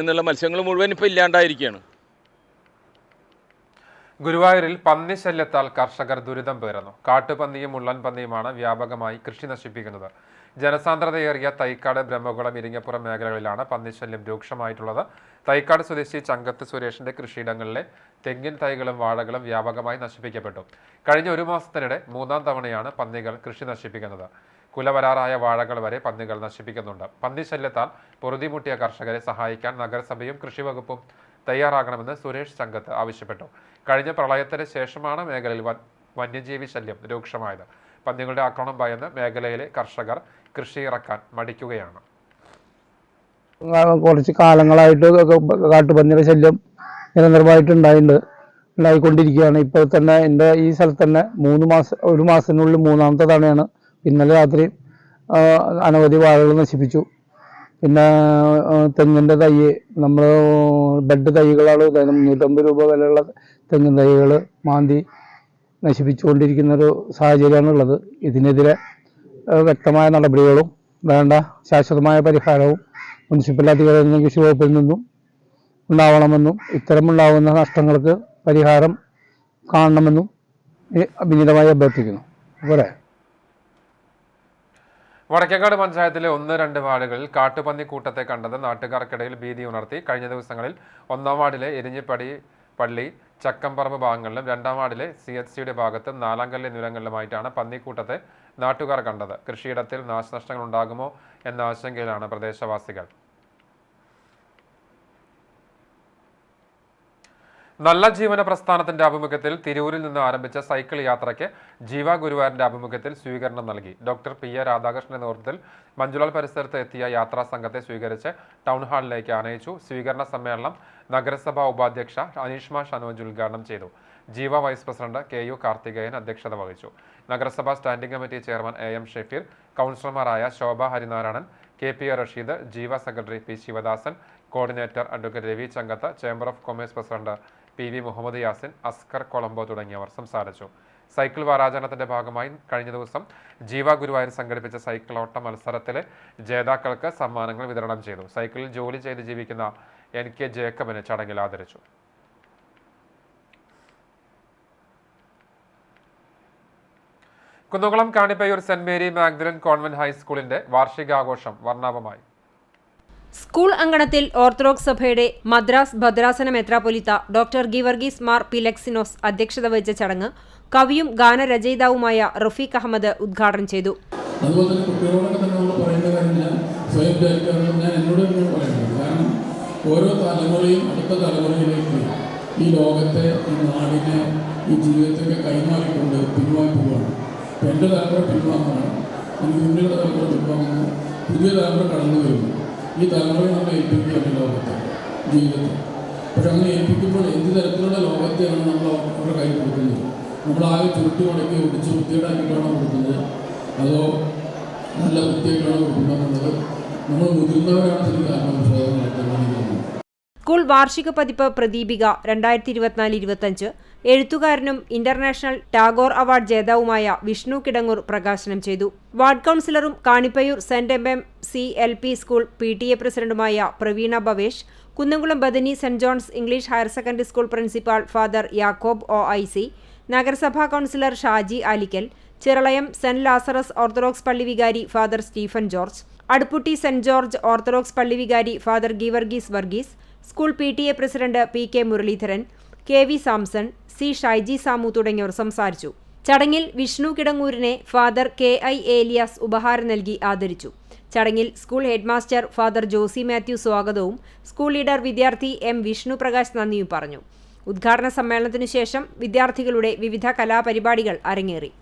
എന്നുള്ള മത്സ്യങ്ങൾ മുഴുവൻ ഇപ്പോൾ ഇല്ലാണ്ടായിരിക്കുകയാണ്. ഗുരുവായൂരിൽ പന്നി ശല്യത്താൽ കർഷകർ ദുരിതം പേറുന്നു. കാട്ടുപന്നിയും മുള്ളൻ പന്നിയുമാണ് വ്യാപകമായി കൃഷി നശിപ്പിക്കുന്നത്. ജനസാന്ദ്രതയേറിയ തൈക്കാട്, ബ്രഹ്മകുളം, ഇരിങ്ങപ്പുറം മേഖലകളിലാണ് പന്നിശല്യം രൂക്ഷമായിട്ടുള്ളത്. തൈക്കാട് സ്വദേശി ചങ്കത്ത് സുരേഷിന്റെ കൃഷിയിടങ്ങളിലെ തെങ്ങിൻ തൈകളും വാഴകളും വ്യാപകമായി നശിപ്പിക്കപ്പെട്ടു. കഴിഞ്ഞ 1 മാസത്തിനിടെ 3ാം തവണയാണ് പന്നികൾ കൃഷി നശിപ്പിക്കുന്നത്. കുലവരാറായ വാഴകൾ വരെ പന്നികൾ നശിപ്പിക്കുന്നുണ്ട്. പന്നിശല്യത്താൽ പൊറുതിമുട്ടിയ കർഷകരെ സഹായിക്കാൻ നഗരസഭയും കൃഷിവകുപ്പും തയ്യാറാകണമെന്ന് സുരേഷ് ചങ്കത്ത് ആവശ്യപ്പെട്ടു. കഴിഞ്ഞ പ്രളയത്തിന് ശേഷമാണ് മേഖലയിൽ വന്യജീവി ശല്യം രൂക്ഷമായത്. പന്നികളുടെ ആക്രമണം ഭയന്ന് മേഖലയിലെ കർഷകർ കൃഷി ഇറക്കാൻ മടിക്കുകയാണ്. കുറച്ച് കാലങ്ങളായിട്ട് കാട്ടുപന്നിയുടെ ശല്യം ഉണ്ടായിക്കൊണ്ടിരിക്കുകയാണ്. ഇപ്പോൾ തന്നെ എൻ്റെ ഈ സ്ഥലത്ത് തന്നെ 1 മാസത്തിനുള്ളിൽ 3ാമത്തെ തവണയാണ്. ഇന്നലെ രാത്രി അനവധി വാഴകൾ നശിപ്പിച്ചു. പിന്നെ തെങ്ങിൻ്റെ തൈ, നമ്മൾ ബെഡ് തൈകളാണ് 350 രൂപ വിലയുള്ള തെങ്ങിൻ തൈകൾ മാന്തി നശിപ്പിച്ചുകൊണ്ടിരിക്കുന്നൊരു സാഹചര്യമാണുള്ളത്. ഇതിനെതിരെ വ്യക്തമായ നടപടികളും വേണ്ട ശാശ്വതമായ പരിഹാരവും മുനിസിപ്പൽ അധികാരികളിൽ നിന്നും കൃഷി വകുപ്പിൽ നിന്നും ഉണ്ടാവണമെന്നും ഇത്തരമുണ്ടാകുന്ന നഷ്ടങ്ങൾക്ക് പരിഹാരം കാണണമെന്നും വിനീതമായി അഭ്യർത്ഥിക്കുന്നു. പോരെ. വടക്കേക്കാട് പഞ്ചായത്തിലെ 1-2 വാർഡുകളിൽ കാട്ടുപന്നി കൂട്ടത്തെ കണ്ടത് നാട്ടുകാർക്കിടയിൽ ഭീതി ഉണർത്തി. കഴിഞ്ഞ ദിവസങ്ങളിൽ 1ാം വാർഡിലെ എരിഞ്ഞിപ്പടി പള്ളി, ചക്കമ്പറമ്പ് ഭാഗങ്ങളിലും 2ാം വാർഡിലെ CHCയുടെ ഭാഗത്തും 4ാം കല്ല് എന്നിവിടങ്ങളിലുമായിട്ടാണ് പന്നിക്കൂട്ടത്തെ നാട്ടുകാർ കണ്ടത്. കൃഷിയിടത്തിൽ നാശനഷ്ടങ്ങൾ ഉണ്ടാകുമോ എന്ന ആശങ്കയിലാണ് പ്രദേശവാസികൾ. നല്ല ജീവന പ്രസ്ഥാനത്തിന്റെ ആഭിമുഖ്യത്തിൽ തിരൂരിൽ നിന്ന് ആരംഭിച്ച സൈക്കിൾ യാത്രയ്ക്ക് ജീവ ഗുരുവായൂരിന്റെ ആഭിമുഖ്യത്തിൽ സ്വീകരണം നൽകി. ഡോക്ടർ PA രാധാകൃഷ്ണന്റെ നേതൃത്വത്തിൽ മഞ്ജുലാൽ പരിസരത്ത് എത്തിയ യാത്രാ സംഘത്തെ സ്വീകരിച്ച് ടൗൺ ഹാളിലേക്ക് ആനയിച്ചു. സ്വീകരണ സമ്മേളനം നഗരസഭാ ഉപാധ്യക്ഷ അനീഷ്മ ഷനോജ് ഉദ്ഘാടനം ചെയ്തു. ജീവ വൈസ് പ്രസിഡന്റ് KU കാർത്തികേയൻ അധ്യക്ഷത വഹിച്ചു. നഗരസഭാ standing committee chairman AM Shefeer, കൗൺസിലർമാരായ Shobha Harinarayanan, KP Rasheed, Jeeva secretary P Sivadasan, coordinator advocate Ravi Chankath, chamber of commerce president PV Muhammad Yasin, Askar Colombo തുടങ്ങിയവർ സംസാരിച്ചു. സൈക്കിൾ വാരാചരണത്തിന്റെ ഭാഗമായി കഴിഞ്ഞ ദിവസം ജീവ ഗുരുവായൂർ സംഘടിപ്പിച്ച സൈക്കിൾ ഓട്ട മത്സരത്തിലെ ജേതാക്കൾക്ക് സമ്മാനങ്ങൾ വിതരണം ചെയ്തു. സൈക്കിളിൽ ജോലി ചെയ്ത് ജീവിക്കുന്ന NK ജേക്കബിനെ ചടങ്ങിൽ ആദരിച്ചു. Kunnamkulam Kanippayyur saint Mary Magdalene convent ഹൈസ്കൂളിന്റെ വാർഷികാഘോഷം വർണ്ണാഭമായി. സ്കൂൾ അങ്കണത്തിൽ ഓർത്തഡോക്സ് സഭയുടെ മദ്രാസ് ഭദ്രാസന മെത്രാപ്പൊലീത്ത ഡോക്ടർ ഗീവർഗീസ് മാർ പിലക്സിനോസ് അധ്യക്ഷത വഹിച്ച ചടങ്ങ് കവിയും ഗാനരചയിതാവുമായ റഫീഖ് അഹമ്മദ് ഉദ്ഘാടനം ചെയ്തു. അതുപോലെ തന്നെ കുട്ടികളോടൊക്കെ തന്നെ നമ്മൾ പറയേണ്ട കാര്യം ഞാൻ സ്വയം വിചാരിക്കാറുണ്ട്, ഞാൻ എന്നോട് തന്നെ പറയുന്നത്. കാരണം ഓരോ തലമുറയും അടുത്ത തലമുറയിലേക്ക് ഈ ലോകത്തെ, ഈ നാടിനെ, ഈ ജീവിതത്തെയൊക്കെ കൈമാറിക്കൊണ്ട് പിൻവാങ്ങി പോവുകയാണ്. അപ്പോൾ എൻ്റെ തലമുറ പിൻവാങ്ങുകയാണ്, എനിക്ക് മുന്നിലുള്ള തലമുറ പിൻവാങ്ങുന്നു, പുതിയ തലമുറ കടന്നു വരുന്നു. ഈ തലമുറയെ നമ്മൾ ഏൽപ്പിക്കുകയാണ് ലോകത്തെ, ജീവിതത്തെ. പക്ഷെ അങ്ങനെ ഏൽപ്പിക്കുമ്പോൾ എന്ത് തരത്തിലുള്ള ലോകത്തെയാണ് നമ്മൾ അവരുടെ കയ്യിൽ കൊടുക്കുന്നത്? നമ്മളാകെ ചുരുട്ടി മുടക്കി ഒടിച്ച് വൃത്തികേടാക്കിയിട്ടാണോ കൊടുക്കുന്നത്, അതോ നല്ല വൃത്തിയായിട്ടാണോ കൊടുക്കുന്നത്? നമ്മൾ മുതിർന്നവരാണ് ശരിക്കും ആത്മവിശ്വാസം നടത്തുന്നത്. സ്കൂൾ വാർഷിക പതിപ്പ് പ്രദീപിക 2024-25 എഴുത്തുകാരനും ഇന്റർനാഷണൽ ടാഗോർ അവാർഡ് ജേതാവുമായ വിഷ്ണു കിടങ്ങൂർ പ്രകാശനം ചെയ്തു. വാർഡ് കൗൺസിലറും Kanippayyur saint MMC LP school PTA പ്രസിഡന്റുമായ Praveena Bhavesh, Kunnamkulam Bethany saint John's English higher secondary school principal father Yakob OIC, നഗരസഭാ councillor Shaji Alikkal, Chiralayam saint Lazarus orthodox പള്ളി വികാരി father Stephen George, Aduputty saint George orthodox പള്ളി വികാരി father Geevarghese Varghese, school PTA president PK Muraleedharan, KV Samson, C Shyji Samu തുടങ്ങിയവർ സംസാരിച്ചു. ചടങ്ങിൽ Vishnu കിടങ്ങൂരിനെ father KI Elias ഉപഹാരം നൽകി ആദരിച്ചു. ചടങ്ങിൽ school headmaster father Josy Mathew സ്വാഗതവും സ്കൂൾ ലീഡർ വിദ്യാർത്ഥി M വിഷ്ണു പ്രകാശ് നന്ദിയും പറഞ്ഞു. ഉദ്ഘാടന സമ്മേളനത്തിനു ശേഷം വിദ്യാർത്ഥികളുടെ വിവിധ കലാപരിപാടികൾ അരങ്ങേറി.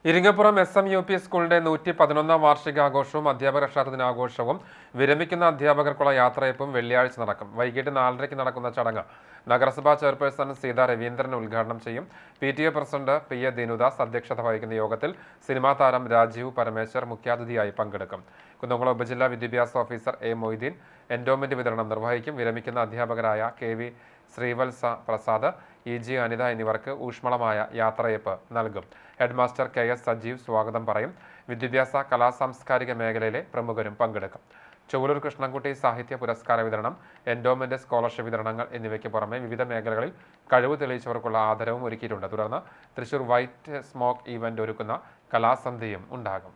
ഇരിങ്ങപ്പുറം SMUP സ്കൂളിന്റെ 111ാം വാർഷികാഘോഷവും അധ്യാപക രക്ഷാർത്ഥ ദിനാഘോഷവും വിരമിക്കുന്ന അധ്യാപകർക്കുള്ള യാത്രയപ്പും വെള്ളിയാഴ്ച നടക്കും. വൈകിട്ട് 4:30 നടക്കുന്ന ചടങ്ങ് നഗരസഭാ ചെയർപേഴ്സൺ സീതാ രവീന്ദ്രൻ ഉദ്ഘാടനം ചെയ്യും. PTA പ്രസിഡന്റ് PA ദിനുദാസ് അധ്യക്ഷത വഹിക്കുന്ന യോഗത്തിൽ സിനിമാ താരം രാജീവ് പരമേശ്വർ മുഖ്യാതിഥിയായി പങ്കെടുക്കും. കുന്നംകുളം ഉപജില്ലാ വിദ്യാഭ്യാസ ഓഫീസർ A മൊയ്തീൻ എൻഡോമെന്റ് വിതരണം നിർവഹിക്കും. വിരമിക്കുന്ന അധ്യാപകരായ KV ശ്രീവത്സ പ്രസാദ്, EG അനിത എന്നിവർക്ക് ഊഷ്മളമായ യാത്രയപ്പ് നൽകും. ഹെഡ്മാസ്റ്റർ KS സജീവ് സ്വാഗതം പറയും. വിദ്യാഭ്യാസ കലാസാംസ്കാരിക മേഖലയിലെ പ്രമുഖരും പങ്കെടുക്കും. ചൊവ്വൂർ കൃഷ്ണൻകുട്ടി സാഹിത്യ പുരസ്കാര വിതരണം, എൻഡോമെന്റ് സ്കോളർഷിപ്പ് വിതരണങ്ങൾ എന്നിവയ്ക്ക് പുറമെ വിവിധ മേഖലകളിൽ കഴിവ് തെളിയിച്ചവർക്കുള്ള ആദരവും ഒരുക്കിയിട്ടുണ്ട്. തുടർന്ന് തൃശൂർ വൈറ്റ് സ്മോക്ക് ഈവന്റ് ഒരുക്കുന്ന കലാസന്ധ്യയും ഉണ്ടാകും.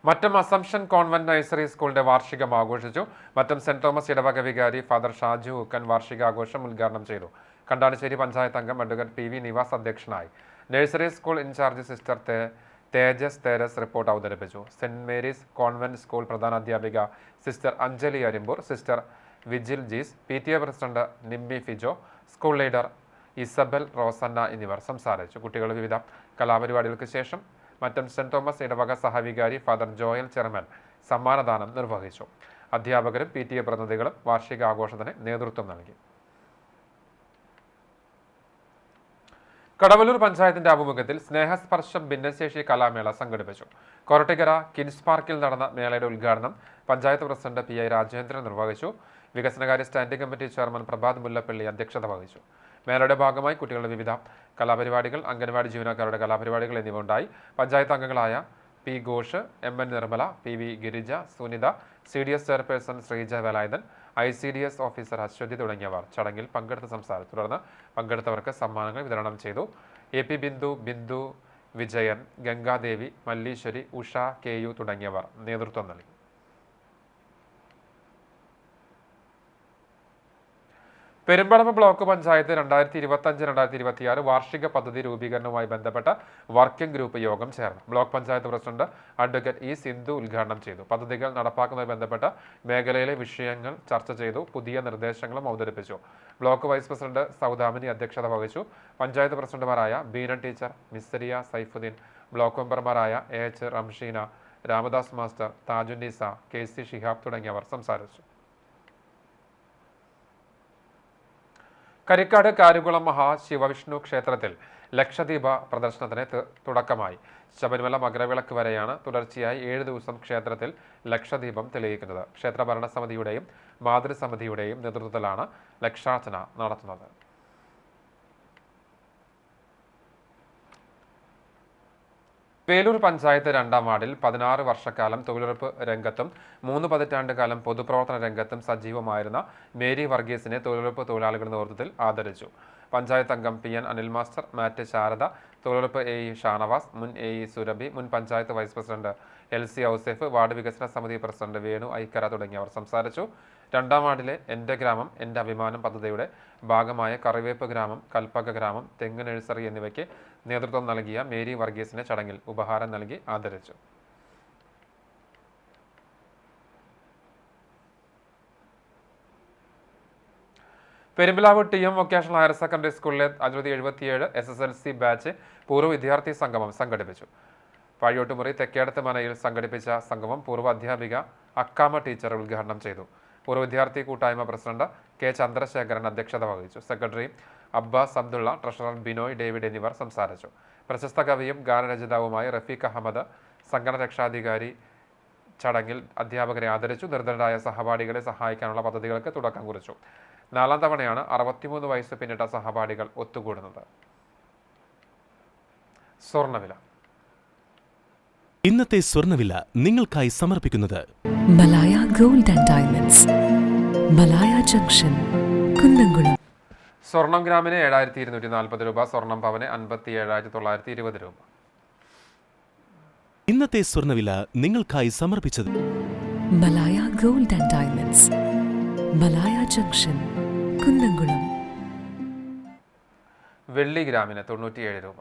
മറ്റം അസംഷൻ കോൺവെന്റ് നഴ്സറി സ്കൂളിന്റെ വാർഷികം ആഘോഷിച്ചു. മറ്റം സെന്റ് തോമസ് ഇടവക വികാരി ഫാദർ ഷാജു ഉക്കൻ വാർഷികാഘോഷം ഉദ്ഘാടനം ചെയ്തു. കണ്ടാണിശ്ശേരി പഞ്ചായത്ത് അംഗം അഡ്വക്കേറ്റ് PV നിവാസ് അധ്യക്ഷനായി. Nursery school in charge sister Tejas Therese report അവതരിപ്പിച്ചു. സെന്റ് മേരീസ് കോൺവെന്റ് സ്കൂൾ പ്രധാന അധ്യാപിക sister Anjali Arimpur, sister Vijil Jees, PTA president Nimmi Fijo, school leader Isabel Rosanna എന്നിവർ സംസാരിച്ചു. കുട്ടികൾ വിവിധ കലാപരിപാടികൾക്ക് ശേഷം മറ്റം സെന്റ് തോമസ് ഇടവക സഹവികാരി ഫാദർ ജോയൽ ചെയർമാൻ സമ്മാനദാനം നിർവഹിച്ചു. അധ്യാപകരും PTA പ്രതിനിധികളും വാർഷികാഘോഷത്തിന് നേതൃത്വം നൽകി. കടവല്ലൂർ പഞ്ചായത്തിന്റെ ആഭിമുഖ്യത്തിൽ സ്നേഹസ്പർശം ഭിന്നശേഷി കലാമേള സംഘടിപ്പിച്ചു. കൊരട്ടിക്കര കിൻസ് പാർക്കിൽ നടന്ന മേളയുടെ ഉദ്ഘാടനം പഞ്ചായത്ത് പ്രസിഡന്റ് PI രാജേന്ദ്രൻ നിർവഹിച്ചു. വികസനകാര്യ standing committee chairman Prabhat Mullappally അധ്യക്ഷത വഹിച്ചു. മേളയുടെ ഭാഗമായി കുട്ടികളുടെ വിവിധ കലാപരിപാടികൾ, അംഗൻവാടി ജീവനക്കാരുടെ കലാപരിപാടികൾ എന്നിവ ഉണ്ടായി. പഞ്ചായത്ത് അംഗങ്ങളായ P Ghosh, MN Nirmala, PV Girija, Sunitha, CDS chairperson Sreeja Velayudhan, ICDS officer Aswathy തുടങ്ങിയവർ ചടങ്ങിൽ പങ്കെടുത്ത് സംസാരിച്ചു. തുടർന്ന് പങ്കെടുത്തവർക്ക് സമ്മാനങ്ങൾ വിതരണം ചെയ്തു. AP ബിന്ദു വിജയൻ, ഗംഗാദേവി, മല്ലീശ്വരി, ഉഷ, KU തുടങ്ങിയവർ നേതൃത്വം നൽകി. പെരുമ്പടപ്പ് ബ്ലോക്ക് പഞ്ചായത്ത് 2025-2026 വാർഷിക പദ്ധതി രൂപീകരണവുമായി ബന്ധപ്പെട്ട വർക്കിംഗ് ഗ്രൂപ്പ് യോഗം ചേർന്നു. Block panchayat president advocate E Sindhu ഉദ്ഘാടനം ചെയ്തു. പദ്ധതികൾ നടപ്പാക്കുന്നതുമായി ബന്ധപ്പെട്ട മേഖലയിലെ വിഷയങ്ങൾ ചർച്ച ചെയ്തു. പുതിയ നിർദ്ദേശങ്ങളും അവതരിപ്പിച്ചു. ബ്ലോക്ക് വൈസ് പ്രസിഡന്റ് സൗദാമിനി അധ്യക്ഷത വഹിച്ചു. പഞ്ചായത്ത് പ്രസിഡന്റുമാരായ ബീന ടീച്ചർ, മിസ്രിയ സൈഫുദ്ദീൻ, ബ്ലോക്ക് മെമ്പർമാരായ AH Ramsheena, Ramadas master, Thajunnisa, KC Shihab തുടങ്ങിയവർ സംസാരിച്ചു. കരിക്കാട് കാരുകുളം മഹാശിവവിഷ്ണു ക്ഷേത്രത്തിൽ ലക്ഷദീപ പ്രദർശനത്തിന് തുടക്കമായി. ശബരിമല മകരവിളക്ക് വരെയാണ് തുടർച്ചയായി 7 ദിവസം ക്ഷേത്രത്തിൽ ലക്ഷദീപം തെളിയിക്കുന്നത്. ക്ഷേത്ര ഭരണസമിതിയുടെയും മാതൃസമിതിയുടെയും നേതൃത്വത്തിലാണ് ലക്ഷാർച്ചന നടത്തുന്നത്. വേലൂർ പഞ്ചായത്ത് 2ാം വാർഡിൽ 16 വർഷക്കാലം തൊഴിലുറപ്പ് രംഗത്തും 3 പതിറ്റാണ്ട് കാലം പൊതുപ്രവർത്തന രംഗത്തും സജീവമായിരുന്ന മേരി വർഗീസിനെ തൊഴിലുറപ്പ് തൊഴിലാളികളുടെ നേതൃത്വത്തിൽ ആദരിച്ചു. പഞ്ചായത്ത് അംഗം PN അനിൽ മാസ്റ്റർ, മാറ്റ് ശാരദ, തൊഴിലുറപ്പ് AE ഷാനവാസ്, മുൻ AE സുരഭി, മുൻ panchayat vice president LC Ouseph, ward വികസന സമിതി പ്രസിഡന്റ് വേണു ഐക്കര തുടങ്ങിയവർ സംസാരിച്ചു. 2ാം വാർഡിലെ എൻ്റെ ഗ്രാമം എൻ്റെ അഭിമാനം പദ്ധതിയുടെ ഭാഗമായ കറിവേപ്പ് ഗ്രാമം, കൽപ്പക ഗ്രാമം, തെങ്ങ് നഴ്സറി എന്നിവയ്ക്ക് നേതൃത്വം നൽകിയ മേരി വർഗീസിനെ ചടങ്ങിൽ ഉപഹാരം നൽകി ആദരിച്ചു. Perumpilavu TM vocational higher secondary സ്കൂളിലെ 577 SSLC ബാച്ച് പൂർവ്വ വിദ്യാർത്ഥി സംഗമം സംഘടിപ്പിച്ചു. പാഴിയോട്ടുമുറി തെക്കേടത്ത് മനയിൽ സംഘടിപ്പിച്ച സംഗമം പൂർവ്വ അധ്യാപിക അക്കാമ ടീച്ചർ ഉദ്ഘാടനം ചെയ്തു. പൂർവ്വ വിദ്യാർത്ഥി കൂട്ടായ്മ പ്രസിഡന്റ് K ചന്ദ്രശേഖരൻ അധ്യക്ഷത വഹിച്ചു. Secretary Abbas Abdulla, treasurer Binoy David എന്നിവർ സംസാരിച്ചു. പ്രശസ്ത കവിയും ഗാനരചയിതാവുമായ റഫീഖ് അഹമ്മദ്, സംഘടന രക്ഷാധികാരി ചടങ്ങിൽ അധ്യാപകരെ ആദരിച്ചു. നിർധനരായ സഹപാഠികളെ സഹായിക്കാനുള്ള പദ്ധതികൾക്ക് തുടക്കം കുറിച്ചു. 4ാം തവണയാണ് 63 വയസ്സ് പിന്നിട്ട സഹപാഠികൾ ഒത്തുകൂടുന്നത്. സ്വർണ്ണവില. ഇന്നത്തെ സ്വർണ്ണവില നിങ്ങൾക്കായി സമർപ്പിക്കുന്നത് Malaya gold and diamonds, Malaya junction, Kunnamkulam. സ്വർണം ഗ്രാമിന് 7240 രൂപ, സ്വർണം പവന് 57,920 രൂപ. ഇന്നത്തെ സ്വർണ്ണവില നിങ്ങൾക്കായി സമർപ്പിച്ചത് Malaya gold and diamonds, Malaya junction, Kunnamkulam. വെള്ളി ഗ്രാമിന് 97 രൂപ.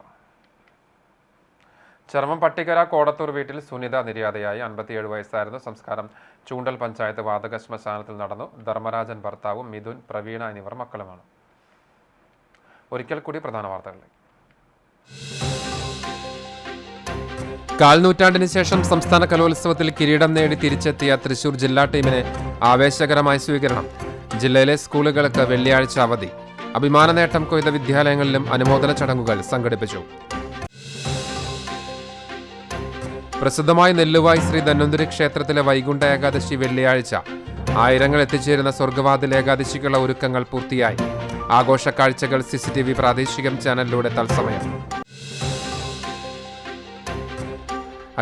ചർമ്മം പട്ടിക്കര കോടത്തൂർ വീട്ടിൽ സുനിത നിര്യാതയായി. 57 വയസ്സായിരുന്നു. സംസ്കാരം ചൂണ്ടൽ പഞ്ചായത്ത് വാതക ശ്മശാനത്തിൽ നടന്നു. ധർമ്മരാജൻ ഭർത്താവും മിഥുൻ, പ്രവീണ എന്നിവർ മക്കളുമാണ്. ഒരിക്കൽ കൂടി പ്രധാന വാർത്തകളിലേക്ക്. കാൽനൂറ്റാണ്ടിന് ശേഷം സംസ്ഥാന കലോത്സവത്തിൽ കിരീടം നേടി തിരിച്ചെത്തിയ തൃശൂർ ജില്ലാ ടീമിന് ആവേശകരമായ സ്വീകരണം. ജില്ലയിലെ സ്കൂളുകൾക്ക് വെള്ളിയാഴ്ച അവധി. അഭിമാന നേട്ടം കൊയ്ത വിദ്യാലയങ്ങളിലും അനുമോദന ചടങ്ങുകൾ സംഘടിപ്പിച്ചു. പ്രസിദ്ധമായ നെല്ലുവായി ശ്രീ ധന്വന്തരി ക്ഷേത്രത്തിലെ വൈകുണ്ഠ ഏകാദശി വെള്ളിയാഴ്ച. ആയിരങ്ങൾ എത്തിച്ചേരുന്ന സ്വർഗവാതിൽ ഏകാദശിക്കുള്ള ഒരുക്കങ്ങൾ പൂർത്തിയായി. ആഘോഷ കാഴ്ചകൾ CCTV പ്രാദേശികം ചാനലിലൂടെ തത്സമയം.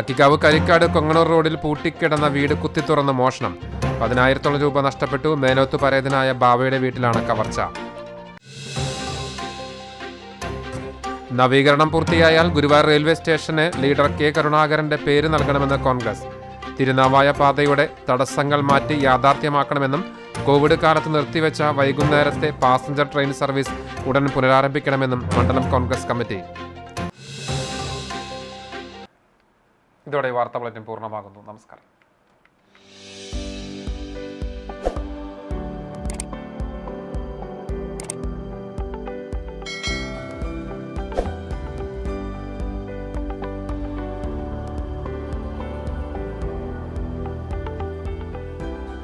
അക്കിക്കാവ് കരിക്കാട് കൊങ്ങണൂർ റോഡിൽ പൂട്ടിക്കിടന്ന വീട് കുത്തിത്തുറന്ന് മോഷണം. 10,000 രൂപ നഷ്ടപ്പെട്ടു. മേനോത്ത് പരേതനായ ബാവയുടെ വീട്ടിലാണ് കവർച്ച. നവീകരണം പൂർത്തിയായാൽ ഗുരുവായൂർ റെയിൽവേ സ്റ്റേഷന് ലീഡർ K കരുണാകരന്റെ പേര് നൽകണമെന്ന് കോൺഗ്രസ്. തിരുനാവായ പാതയുടെ തടസ്സങ്ങൾ മാറ്റി യാഥാർത്ഥ്യമാക്കണമെന്നും കോവിഡ് കാലത്ത് നിർത്തിവെച്ച വൈകുന്നേരത്തെ പാസഞ്ചർ ട്രെയിൻ സർവീസ് ഉടൻ പുനരാരംഭിക്കണമെന്നും മണ്ഡലം കോൺഗ്രസ് കമ്മിറ്റി. ഇതോടെ വാർത്താ ബുള്ളറ്റിൻ പൂർണ്ണമാകുന്നു. നമസ്കാരം.